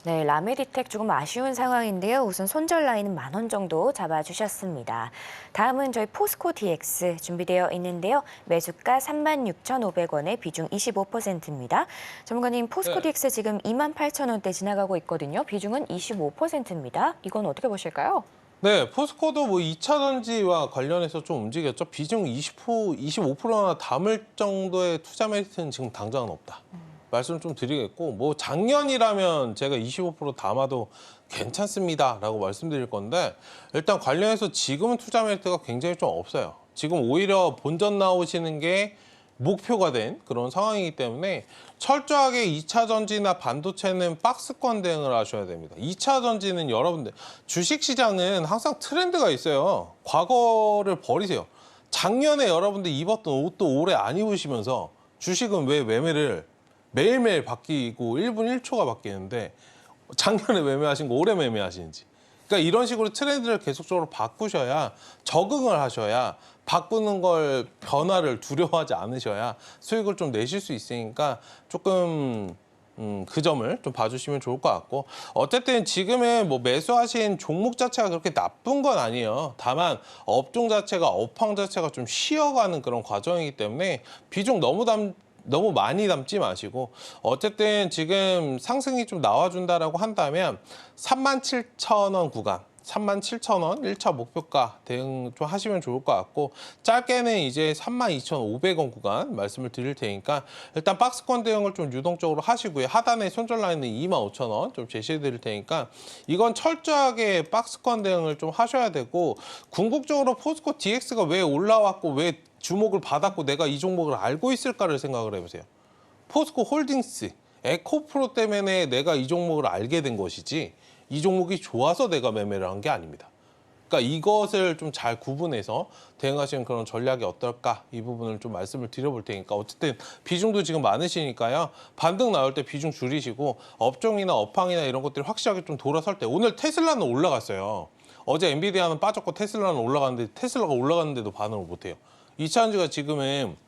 네, 라메디텍 조금 아쉬운 상황인데요. 우선 손절 라인은 10,000원 정도 잡아주셨습니다. 다음은 저희 포스코 DX 준비되어 있는데요. 매수가 36,500원에 비중 25%입니다. 전문가님, 포스코 네. DX 지금 28,000원대 지나가고 있거든요. 비중은 25%입니다. 이건 어떻게 보실까요? 네, 포스코도 뭐 2차 전지와 관련해서 좀 움직였죠. 비중 25%나 담을 정도의 투자 메리트는 지금 당장은 없다. 말씀 좀 드리겠고, 뭐 작년이라면 제가 25% 담아도 괜찮습니다라고 말씀드릴 건데 일단 관련해서 지금은 투자 메리트가 굉장히 좀 없어요. 지금 오히려 본전 나오시는 게 목표가 된 그런 상황이기 때문에 철저하게 2차 전지나 반도체는 박스권 대응을 하셔야 됩니다. 2차 전지는 여러분들 주식시장은 항상 트렌드가 있어요. 과거를 버리세요. 작년에 여러분들 입었던 옷도 올해 안 입으시면서 주식은 왜 매매를 매일매일 바뀌고 1분 1초가 바뀌는데 작년에 매매하신 거 올해 매매하시는지. 그러니까 이런 식으로 트렌드를 계속적으로 바꾸셔야 적응을 하셔야 바꾸는 걸 변화를 두려워하지 않으셔야 수익을 좀 내실 수 있으니까 조금 그 점을 좀 봐주시면 좋을 것 같고 어쨌든 지금은 뭐 매수하신 종목 자체가 그렇게 나쁜 건 아니에요. 다만 업종 자체가 업황 자체가 좀 쉬어가는 그런 과정이기 때문에 비중 너무 많이 담지 마시고 어쨌든 지금 상승이 좀 나와준다라고 한다면 37,000원 구간 37,000원 1차 목표가 대응 좀 하시면 좋을 것 같고 짧게는 이제 32,500원 구간 말씀을 드릴 테니까 일단 박스권 대응을 좀 유동적으로 하시고요. 하단에 손절 라인은 25,000원 좀 제시해 드릴 테니까 이건 철저하게 박스권 대응을 좀 하셔야 되고 궁극적으로 포스코 DX가 왜 올라왔고 왜 주목을 받았고 내가 이 종목을 알고 있을까를 생각을 해보세요. 포스코 홀딩스, 에코프로 때문에 내가 이 종목을 알게 된 것이지 이 종목이 좋아서 내가 매매를 한 게 아닙니다. 그러니까 이것을 좀 잘 구분해서 대응하시는 그런 전략이 어떨까 이 부분을 좀 말씀을 드려볼 테니까 어쨌든 비중도 지금 많으시니까요. 반등 나올 때 비중 줄이시고 업종이나 업황이나 이런 것들이 확실하게 좀 돌아설 때 오늘 테슬라는 올라갔어요. 어제 엔비디아는 빠졌고 테슬라는 올라갔는데 테슬라가 올라갔는데도 반응을 못해요. 2차 전지가 지금은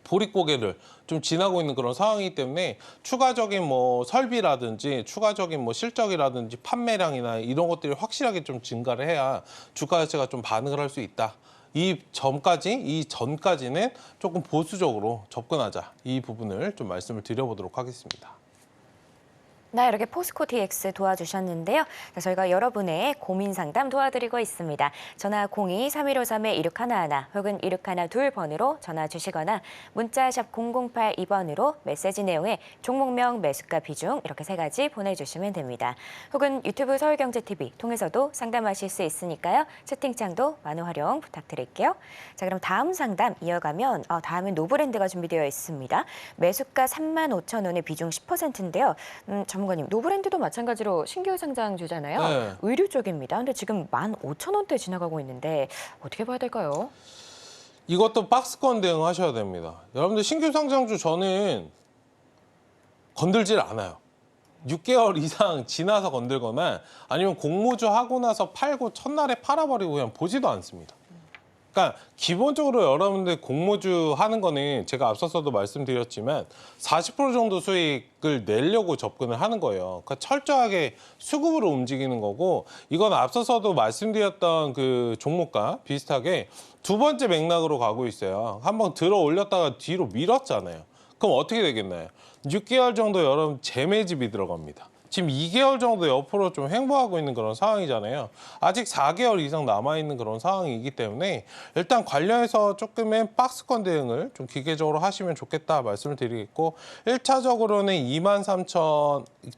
보릿고개를 좀 지나고 있는 그런 상황이기 때문에 추가적인 뭐 설비라든지 추가적인 뭐 실적이라든지 판매량이나 이런 것들이 확실하게 좀 증가를 해야 주가 자체가 좀 반응을 할 수 있다. 이 전까지는 조금 보수적으로 접근하자. 이 부분을 좀 말씀을 드려보도록 하겠습니다. 네, 이렇게 포스코 DX 도와주셨는데요. 자, 저희가 여러분의 고민 상담 도와드리고 있습니다. 전화 02-3153-1611 혹은 1612번으로 전화 주시거나 문자 샵 0082번으로 메시지 내용에 종목명, 매수가, 비중 이렇게 3가지 보내주시면 됩니다. 혹은 유튜브 서울경제TV 통해서도 상담하실 수 있으니까요. 채팅창도 많은 활용 부탁드릴게요. 자, 그럼 다음 상담 이어가면 다음은 노브랜드가 준비되어 있습니다. 매수가 35,000원에 비중 10%인데요. 전문가님, 노브랜드도 마찬가지로 신규 상장주잖아요. 네. 의류 쪽입니다. 근데 지금 15,000원대 지나가고 있는데 어떻게 봐야 될까요? 이것도 박스권 대응하셔야 됩니다. 여러분들 신규 상장주 저는 건들질 않아요. 6개월 이상 지나서 건들거나 아니면 공모주 하고 나서 팔고 첫날에 팔아버리고 그냥 보지도 않습니다. 그러니까 기본적으로 여러분들 공모주 하는 거는 제가 앞서서도 말씀드렸지만 40% 정도 수익을 내려고 접근을 하는 거예요. 그러니까 철저하게 수급으로 움직이는 거고 이건 앞서서도 말씀드렸던 그 종목과 비슷하게 두 번째 맥락으로 가고 있어요. 한번 들어 올렸다가 뒤로 밀었잖아요. 그럼 어떻게 되겠나요? 6개월 정도 여러분 재매집이 들어갑니다. 지금 2개월 정도 옆으로 좀 횡보하고 있는 그런 상황이잖아요. 아직 4개월 이상 남아있는 그런 상황이기 때문에 일단 관련해서 조금의 박스권 대응을 좀 기계적으로 하시면 좋겠다 말씀을 드리겠고 1차적으로는 23,000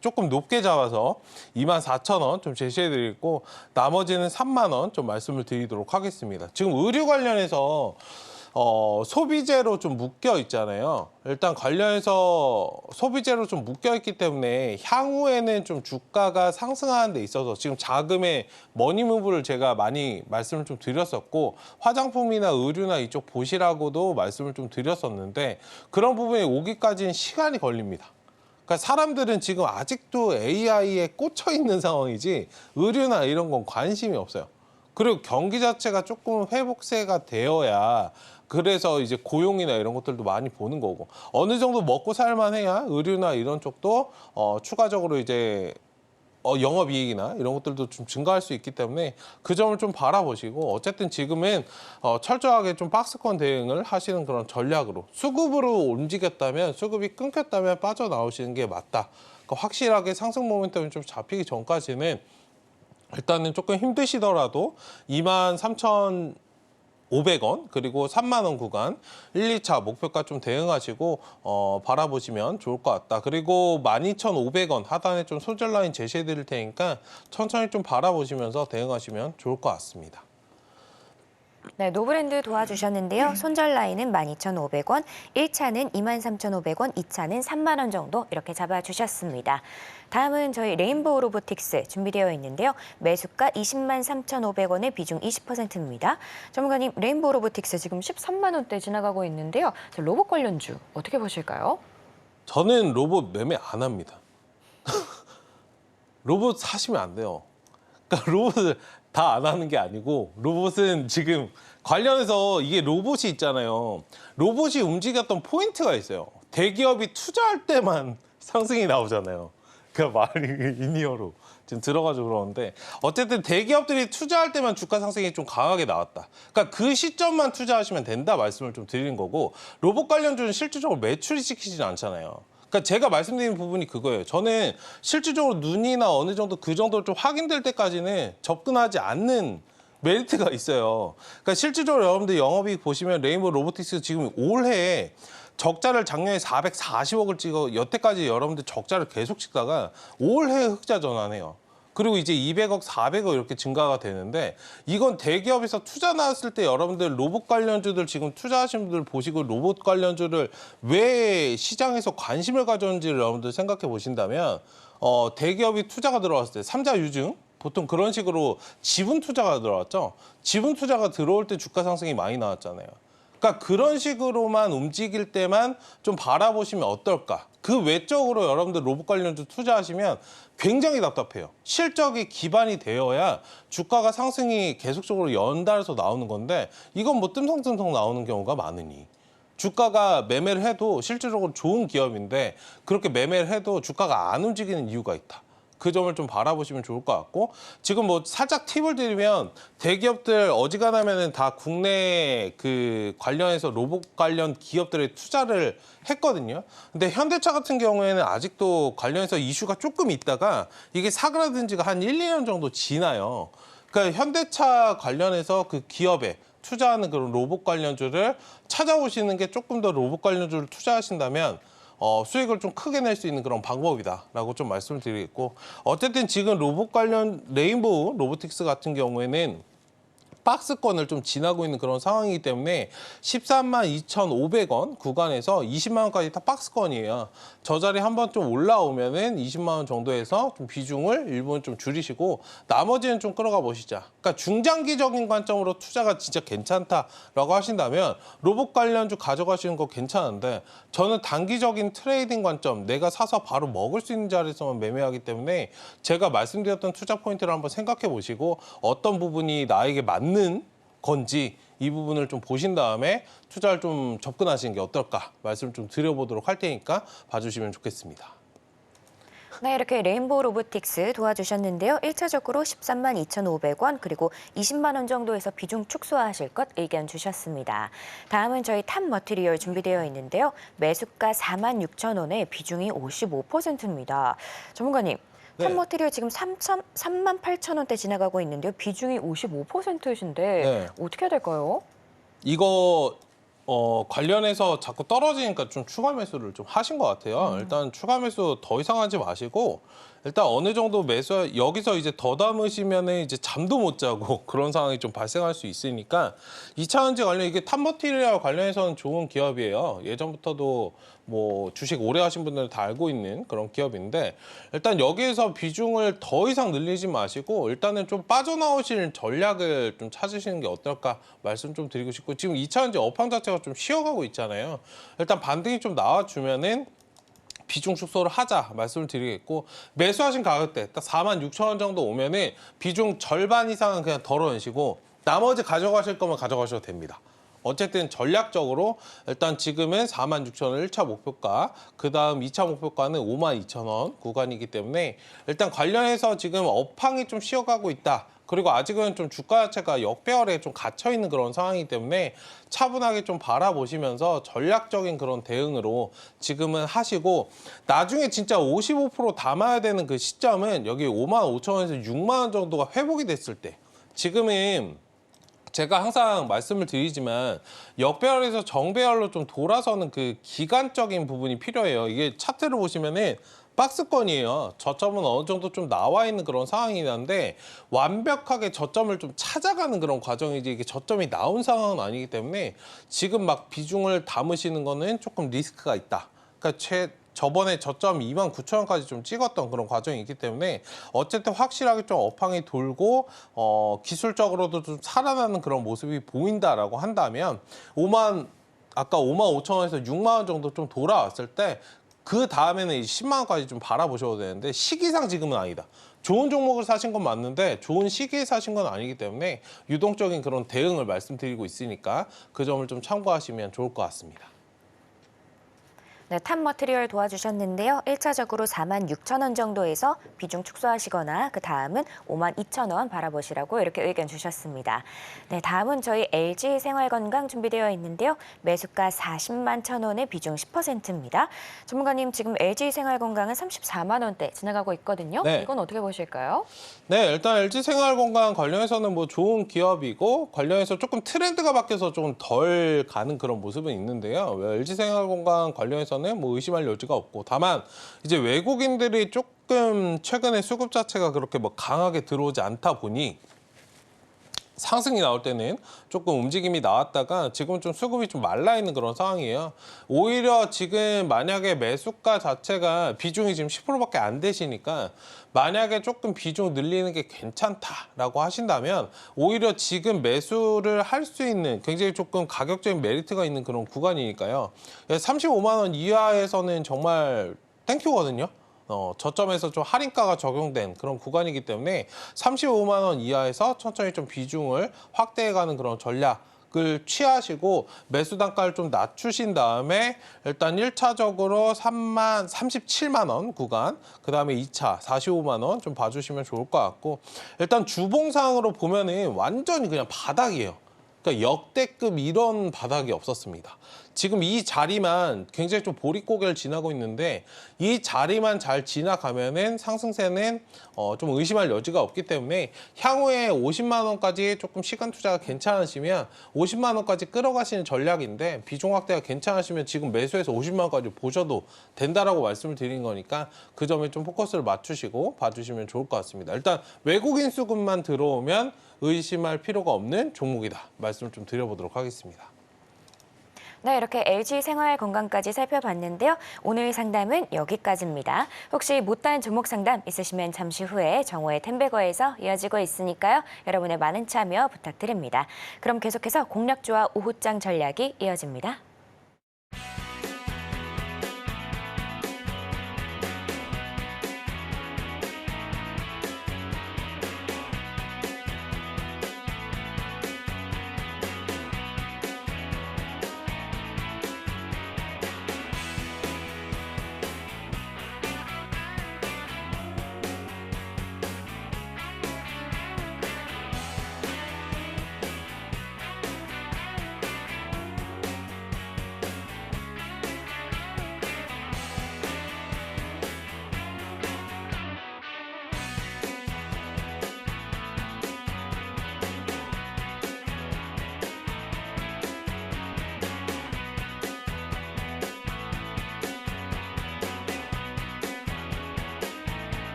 조금 높게 잡아서 24,000원 좀 제시해드리고 나머지는 3만 원 좀 말씀을 드리도록 하겠습니다. 지금 의류 관련해서 소비재로 좀 묶여 있잖아요. 일단 관련해서 소비재로 좀 묶여 있기 때문에 향후에는 좀 주가가 상승하는 데 있어서 지금 자금의 머니무브를 제가 많이 말씀을 좀 드렸었고 화장품이나 의류나 이쪽 보시라고도 말씀을 좀 드렸었는데 그런 부분이 오기까지는 시간이 걸립니다. 그러니까 사람들은 지금 아직도 AI에 꽂혀 있는 상황이지 의류나 이런 건 관심이 없어요. 그리고 경기 자체가 조금 회복세가 되어야 그래서 이제 고용이나 이런 것들도 많이 보는 거고 어느 정도 먹고 살만해야 의류나 이런 쪽도 추가적으로 이제 영업이익이나 이런 것들도 좀 증가할 수 있기 때문에 그 점을 좀 바라보시고 어쨌든 지금은 철저하게 좀 박스권 대응을 하시는 그런 전략으로 수급으로 움직였다면 수급이 끊겼다면 빠져나오시는 게 맞다. 그러니까 확실하게 상승 모멘텀이 좀 잡히기 전까지는 일단은 조금 힘드시더라도 23,500원 그리고 3만 원 구간 1, 2차 목표가 좀 대응하시고 바라보시면 좋을 것 같다. 그리고 12,500원 하단에 좀 손절 라인 제시해 드릴 테니까 천천히 좀 바라보시면서 대응하시면 좋을 것 같습니다. 네, 노브랜드 도와주셨는데요. 손절 라인은 12,500원, 1차는 23,500원, 2차는 3만 원 정도 이렇게 잡아주셨습니다. 다음은 저희 레인보우 로보틱스 준비되어 있는데요. 매수가 20만 3,500원에 비중 20%입니다. 전문가님, 레인보우 로보틱스 지금 13만 원대 지나가고 있는데요. 로봇 관련주 어떻게 보실까요? 저는 로봇 매매 안 합니다. 로봇 사시면 안 돼요. 그러니까 로봇을 다 안 하는 게 아니고 로봇은 지금 관련해서 이게 로봇이 있잖아요. 로봇이 움직였던 포인트가 있어요. 대기업이 투자할 때만 상승이 나오잖아요. 그 말이 인이어로 지금 들어가지고 그러는데 어쨌든 대기업들이 투자할 때만 주가 상승이 좀 강하게 나왔다. 그러니까 그 시점만 투자하시면 된다 말씀을 좀 드리는 거고 로봇 관련주는 실질적으로 매출이 시키지는 않잖아요. 그러니까 제가 말씀드린 부분이 그거예요. 저는 실질적으로 눈이나 어느 정도 그 정도로 좀 확인될 때까지는 접근하지 않는 메리트가 있어요. 그러니까 실질적으로 여러분들 영업이익 보시면 레인보우 로보틱스 지금 올해 적자를 작년에 440억을 찍어 여태까지 여러분들 적자를 계속 찍다가 올해 흑자 전환해요. 그리고 이제 200억, 400억 이렇게 증가가 되는데 이건 대기업에서 투자 나왔을 때 여러분들 로봇 관련주들 지금 투자하신 분들 보시고 로봇 관련주를 왜 시장에서 관심을 가졌는지를 여러분들 생각해 보신다면 대기업이 투자가 들어왔을 때 삼자 유증 보통 그런 식으로 지분 투자가 들어왔죠. 지분 투자가 들어올 때 주가 상승이 많이 나왔잖아요. 그러니까 그런 식으로만 움직일 때만 좀 바라보시면 어떨까. 그 외적으로 여러분들 로봇 관련주 투자하시면 굉장히 답답해요. 실적이 기반이 되어야 주가가 상승이 계속적으로 연달아서 나오는 건데 이건 뭐 뜸성뜸성 나오는 경우가 많으니. 주가가 매매를 해도 실질적으로 좋은 기업인데 그렇게 매매를 해도 주가가 안 움직이는 이유가 있다. 그 점을 좀 바라보시면 좋을 것 같고 지금 뭐 살짝 팁을 드리면 대기업들 어지간하면은 다 국내 그 관련해서 로봇 관련 기업들에 투자를 했거든요. 근데 현대차 같은 경우에는 아직도 관련해서 이슈가 조금 있다가 이게 사그라든 지가 한 1, 2년 정도 지나요. 그러니까 현대차 관련해서 그 기업에 투자하는 그런 로봇 관련주를 찾아오시는 게 조금 더 로봇 관련주를 투자하신다면 수익을 좀 크게 낼 수 있는 그런 방법이다라고 좀 말씀을 드리겠고 어쨌든 지금 로봇 관련 레인보우 로보틱스 같은 경우에는 박스권을 좀 지나고 있는 그런 상황이기 때문에 13만 2,500원 구간에서 20만 원까지 다 박스권이에요. 저 자리 한번 좀 올라오면은 20만 원 정도에서 좀 비중을 일부는 좀 줄이시고 나머지는 좀 끌어가 보시자. 그러니까 중장기적인 관점으로 투자가 진짜 괜찮다라고 하신다면 로봇 관련주 가져가시는 거 괜찮은데 저는 단기적인 트레이딩 관점 내가 사서 바로 먹을 수 있는 자리에서만 매매하기 때문에 제가 말씀드렸던 투자 포인트를 한번 생각해 보시고 어떤 부분이 나에게 맞는 건지 이 부분을 좀 보신 다음에 투자를 좀 접근하시는 게 어떨까 말씀을 좀 드려보도록 할 테니까 봐주시면 좋겠습니다. 네, 이렇게 레인보우 로보틱스 도와주셨는데요. 1차적으로 13만 2,500원 그리고 20만 원 정도에서 비중 축소하실 것 의견 주셨습니다. 다음은 저희 탑 머티리얼 준비되어 있는데요. 매수가 4만 6천 원에 비중이 55%입니다. 전문가님, 네. 탑머티리얼 지금 38,000원대 지나가고 있는데요. 비중이 55%이신데 네. 어떻게 해야 될까요? 이거 관련해서 자꾸 떨어지니까 좀 추가 매수를 좀 하신 것 같아요. 일단 추가 매수 더 이상 하지 마시고 일단 어느 정도 매수 여기서 이제 더 담으시면은 이제 잠도 못 자고 그런 상황이 좀 발생할 수 있으니까 2차전지 관련 이게 탑머티리얼 관련해서는 좋은 기업이에요. 예전부터도 뭐 주식 오래 하신 분들은 다 알고 있는 그런 기업인데 일단 여기에서 비중을 더 이상 늘리지 마시고 일단은 좀 빠져나오실 전략을 좀 찾으시는 게 어떨까 말씀 좀 드리고 싶고 지금 2차전지 업황 자체가 좀 쉬어가고 있잖아요. 일단 반등이 좀 나와주면은 비중 축소를 하자 말씀을 드리겠고 매수하신 가격대 딱 46,000원 정도 오면은 비중 절반 이상은 그냥 덜어내시고 나머지 가져가실 거면 가져가셔도 됩니다. 어쨌든 전략적으로 일단 지금은 46,000원 1차 목표가 그 다음 2차 목표가는 52,000원 구간이기 때문에 일단 관련해서 지금 업황이 좀 쉬어가고 있다. 그리고 아직은 좀 주가 자체가 역배열에 좀 갇혀 있는 그런 상황이기 때문에 차분하게 좀 바라보시면서 전략적인 그런 대응으로 지금은 하시고 나중에 진짜 55% 담아야 되는 그 시점은 여기 55,000원에서 6만 원 정도가 회복이 됐을 때 지금은 제가 항상 말씀을 드리지만 역배열에서 정배열로 좀 돌아서는 그 기간적인 부분이 필요해요. 이게 차트를 보시면은 박스권이에요. 저점은 어느 정도 좀 나와 있는 그런 상황이긴 한데 완벽하게 저점을 좀 찾아가는 그런 과정이지 이게 저점이 나온 상황은 아니기 때문에 지금 막 비중을 담으시는 거는 조금 리스크가 있다. 그러니까 저번에 저점 29,000원까지 좀 찍었던 그런 과정이 있기 때문에 어쨌든 확실하게 좀 업황이 돌고 기술적으로도 좀 살아나는 그런 모습이 보인다라고 한다면 아까 55,000원에서 6만 원 정도 좀 돌아왔을 때 그 다음에는 10만 원까지 좀 바라보셔도 되는데 시기상 지금은 아니다. 좋은 종목을 사신 건 맞는데 좋은 시기에 사신 건 아니기 때문에 유동적인 그런 대응을 말씀드리고 있으니까 그 점을 좀 참고하시면 좋을 것 같습니다. 네, 탑머티리얼 도와주셨는데요. 1차적으로 46,000원 정도에서 비중 축소하시거나 그 다음은 52,000원 바라보시라고 이렇게 의견 주셨습니다. 네, 다음은 저희 LG생활건강 준비되어 있는데요. 매수가 40만 1,000원에 비중 10%입니다. 전문가님, 지금 LG생활건강은 34만 원대 지나가고 있거든요. 네. 이건 어떻게 보실까요? 네, 일단 LG생활건강 관련해서는 뭐 좋은 기업이고 관련해서 조금 트렌드가 바뀌어서 좀 덜 가는 그런 모습은 있는데요. LG생활건강 관련해서는 뭐 의심할 여지가 없고 다만 이제 외국인들이 조금 최근에 수급 자체가 그렇게 뭐 강하게 들어오지 않다 보니 상승이 나올 때는 조금 움직임이 나왔다가 지금은 좀 수급이 좀 말라 있는 그런 상황이에요. 오히려 지금 만약에 매수가 자체가 비중이 지금 10%밖에 안 되시니까 만약에 조금 비중 늘리는 게 괜찮다라고 하신다면 오히려 지금 매수를 할 수 있는 굉장히 조금 가격적인 메리트가 있는 그런 구간이니까요. 35만 원 이하에서는 정말 땡큐거든요. 저점에서 좀 할인가가 적용된 그런 구간이기 때문에 35만 원 이하에서 천천히 좀 비중을 확대해가는 그런 전략을 취하시고 매수 단가를 좀 낮추신 다음에 일단 1차적으로 37만 원 구간, 그 다음에 2차 45만 원 좀 봐주시면 좋을 것 같고 일단 주봉상으로 보면은 완전히 그냥 바닥이에요. 그러니까 역대급 이런 바닥이 없었습니다. 지금 이 자리만 굉장히 좀 보릿고개를 지나고 있는데 이 자리만 잘 지나가면은 상승세는 좀 의심할 여지가 없기 때문에 향후에 50만 원까지 조금 시간 투자가 괜찮으시면 50만 원까지 끌어가시는 전략인데 비중 확대가 괜찮으시면 지금 매수해서 50만 원까지 보셔도 된다라고 말씀을 드린 거니까 그 점에 좀 포커스를 맞추시고 봐주시면 좋을 것 같습니다. 일단 외국인 수급만 들어오면 의심할 필요가 없는 종목이다. 말씀을 좀 드려보도록 하겠습니다. 네, 이렇게 LG생활건강까지 살펴봤는데요. 오늘 상담은 여기까지입니다. 혹시 못다한 종목 상담 있으시면 잠시 후에 정오의 텐베거에서 이어지고 있으니까요. 여러분의 많은 참여 부탁드립니다. 그럼 계속해서 공략주와 오후장 전략이 이어집니다.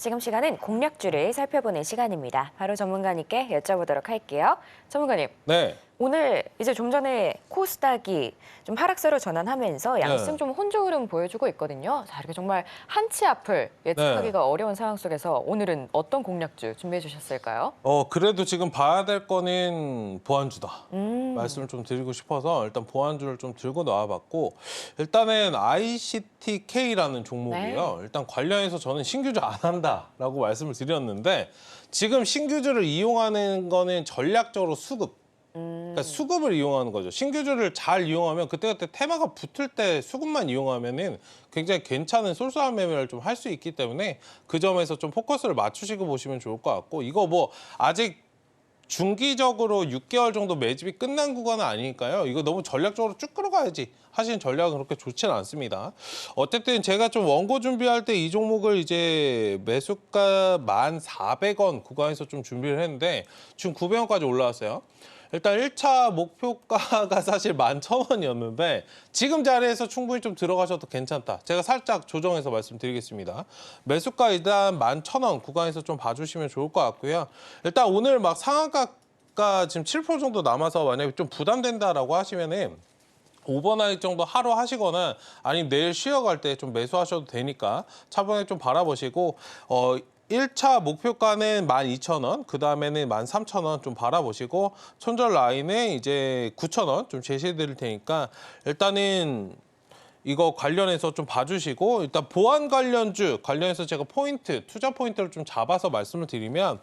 지금 시간은 공략주를 살펴보는 시간입니다. 바로 전문가님께 여쭤보도록 할게요. 전문가님, 네. 오늘 이제 좀 전에 코스닥이 좀 하락세로 전환하면서 양승 네. 좀 혼조 흐름 보여주고 있거든요. 자, 이렇게 정말 한치 앞을 예측하기가 어려운 상황 속에서 오늘은 어떤 공략주 준비해 주셨을까요? 그래도 지금 봐야 될 거는 보안주다. 말씀을 좀 드리고 싶어서 일단 보안주를 좀 들고 나와봤고, 일단은 ICTK라는 종목이에요. 일단 관련해서 저는 신규주 안 한다라고 말씀을 드렸는데, 지금 신규주를 이용하는 거는 전략적으로 수급. 그러니까 수급을 이용하는 거죠. 신규주를 잘 이용하면 그때그때 테마가 붙을 때 수급만 이용하면은 굉장히 괜찮은 쏠쏠한 매매를 좀 할 수 있기 때문에 그 점에서 좀 포커스를 맞추시고 보시면 좋을 것 같고, 이거 뭐 아직 중기적으로 6개월 정도 매집이 끝난 구간은 아니니까요. 이거 너무 전략적으로 쭉 끌어가야지 하시는 전략은 그렇게 좋지는 않습니다. 어쨌든 제가 좀 원고 준비할 때 이 종목을 이제 매수가 1,400원 구간에서 좀 준비를 했는데 지금 900원까지 올라왔어요. 일단 1차 목표가가 사실 11,000원이었는데 지금 자리에서 충분히 좀 들어가셔도 괜찮다. 제가 살짝 조정해서 말씀드리겠습니다. 매수가 일단 11,000원 구간에서 좀 봐주시면 좋을 것 같고요. 일단 오늘 막 상한가가 지금 7% 정도 남아서 만약에 좀 부담된다라고 하시면은 오버나잇 정도 하루 하시거나 아니면 내일 쉬어갈 때 좀 매수하셔도 되니까 차분하게 좀 바라보시고 1차 목표가는 12,000원, 그 다음에는 13,000원 좀 바라보시고 손절 라인에 이제 9,000원 좀 제시해 드릴 테니까 일단은 이거 관련해서 좀 봐주시고, 일단 보안 관련주 관련해서 제가 투자 포인트를 좀 잡아서 말씀을 드리면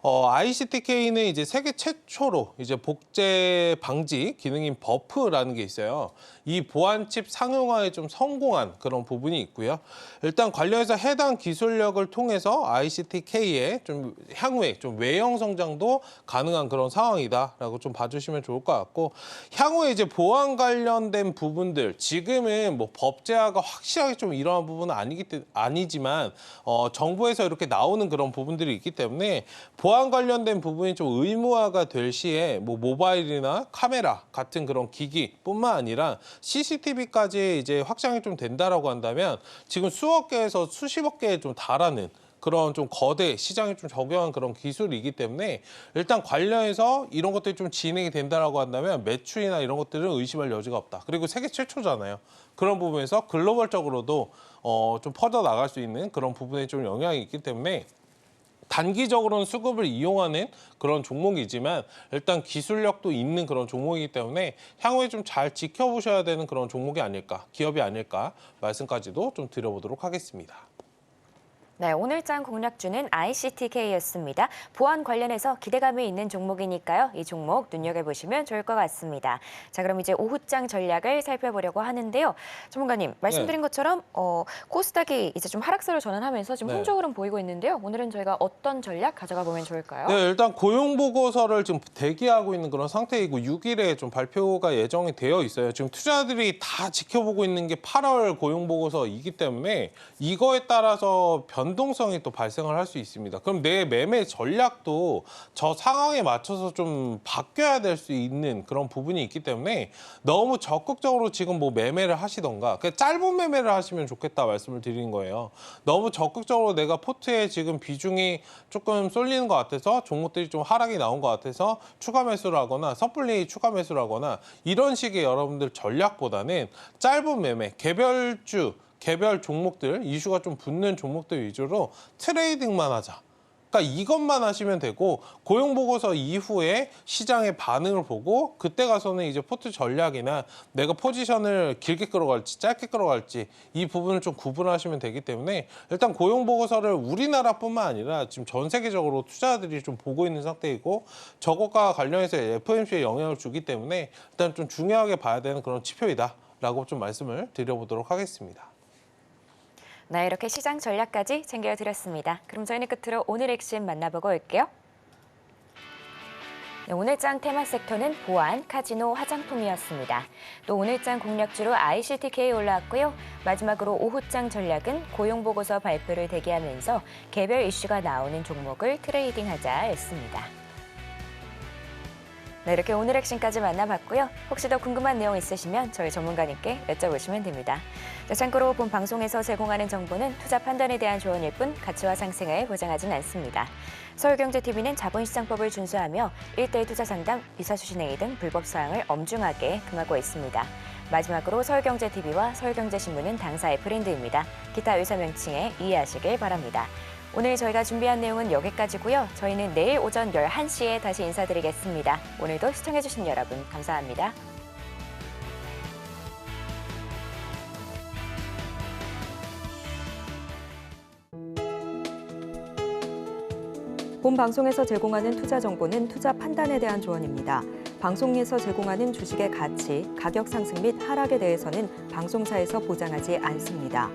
ICTK는 이제 세계 최초로 이제 복제 방지 기능인 버프라는 게 있어요. 이 보안칩 상용화에 좀 성공한 그런 부분이 있고요. 일단 관련해서 해당 기술력을 통해서 ICTK의 좀 향후에 좀 외형 성장도 가능한 그런 상황이다라고 좀 봐주시면 좋을 것 같고, 향후에 이제 보안 관련된 부분들 지금은 뭐 법제화가 확실하게 좀 일어난 부분은 아니지만 정부에서 이렇게 나오는 그런 부분들이 있기 때문에 보안 관련된 부분이 좀 의무화가 될 시에 뭐 모바일이나 카메라 같은 그런 기기뿐만 아니라 CCTV까지 이제 확장이 좀 된다라고 한다면 지금 수억 개에서 수십억 개에 좀 달하는 그런 좀 거대 시장에 좀 적용한 그런 기술이기 때문에 일단 관련해서 이런 것들이 좀 진행이 된다라고 한다면 매출이나 이런 것들은 의심할 여지가 없다. 그리고 세계 최초잖아요. 그런 부분에서 글로벌적으로도 좀 퍼져 나갈 수 있는 그런 부분에 좀 영향이 있기 때문에 단기적으로는 수급을 이용하는 그런 종목이지만 일단 기술력도 있는 그런 종목이기 때문에 향후에 좀 잘 지켜보셔야 되는 그런 종목이 아닐까, 기업이 아닐까 말씀까지도 좀 드려보도록 하겠습니다. 네, 오늘장 공략주는 ICTK였습니다. 보안 관련해서 기대감이 있는 종목이니까요. 이 종목 눈여겨보시면 좋을 것 같습니다. 자, 그럼 이제 오후장 전략을 살펴보려고 하는데요. 전문가님, 말씀드린 것처럼 코스닥이 이제 좀 하락세로 전환하면서 지금 혼조 흐름 보이고 있는데요. 오늘은 저희가 어떤 전략 가져가 보면 좋을까요? 네, 일단 고용보고서를 지금 대기하고 있는 그런 상태이고 6일에 좀 발표가 예정이 되어 있어요. 지금 투자들이 다 지켜보고 있는 게 8월 고용보고서이기 때문에 이거에 따라서 변동성이 또 발생을 할 수 있습니다. 그럼 내 매매 전략도 저 상황에 맞춰서 좀 바뀌어야 될 수 있는 그런 부분이 있기 때문에 너무 적극적으로 지금 뭐 매매를 하시던가 그냥 짧은 매매를 하시면 좋겠다 말씀을 드리는 거예요. 너무 적극적으로 내가 포트에 지금 비중이 조금 쏠리는 것 같아서 종목들이 좀 하락이 나온 것 같아서 추가 매수를 하거나 섣불리 추가 매수를 하거나 이런 식의 여러분들 전략보다는 짧은 매매, 개별 종목들, 이슈가 좀 붙는 종목들 위주로 트레이딩만 하자. 그러니까 이것만 하시면 되고 고용보고서 이후에 시장의 반응을 보고 그때 가서는 이제 포트 전략이나 내가 포지션을 길게 끌어갈지 짧게 끌어갈지 이 부분을 좀 구분하시면 되기 때문에 일단 고용보고서를 우리나라뿐만 아니라 지금 전 세계적으로 투자자들이 좀 보고 있는 상태이고 저것과 관련해서 FOMC에 영향을 주기 때문에 일단 좀 중요하게 봐야 되는 그런 지표이다라고 좀 말씀을 드려보도록 하겠습니다. 네, 이렇게 시장 전략까지 챙겨드렸습니다. 그럼 저희는 끝으로 오늘 핵심 만나보고 올게요. 네, 오늘장 테마 섹터는 보안, 카지노, 화장품이었습니다. 또 오늘장 공략주로 ICTK 올라왔고요. 마지막으로 오후장 전략은 고용보고서 발표를 대기하면서 개별 이슈가 나오는 종목을 트레이딩하자였습니다. 네, 이렇게 오늘 핵심까지 만나봤고요. 혹시 더 궁금한 내용 있으시면 저희 전문가님께 여쭤보시면 됩니다. 자, 참고로 본 방송에서 제공하는 정보는 투자 판단에 대한 조언일 뿐 가치와 상승을 보장하진 않습니다. 서울경제TV는 자본시장법을 준수하며 1대1 투자 상담, 비사수신 행위 등 불법 사항을 엄중하게 금하고 있습니다. 마지막으로 서울경제TV와 서울경제신문은 당사의 브랜드입니다. 기타 의사 명칭에 이해하시길 바랍니다. 오늘 저희가 준비한 내용은 여기까지고요. 저희는 내일 오전 11시에 다시 인사드리겠습니다. 오늘도 시청해주신 여러분 감사합니다. 본 방송에서 제공하는 투자 정보는 투자 판단에 대한 조언입니다. 방송에서 제공하는 주식의 가치, 가격 상승 및 하락에 대해서는 방송사에서 보장하지 않습니다.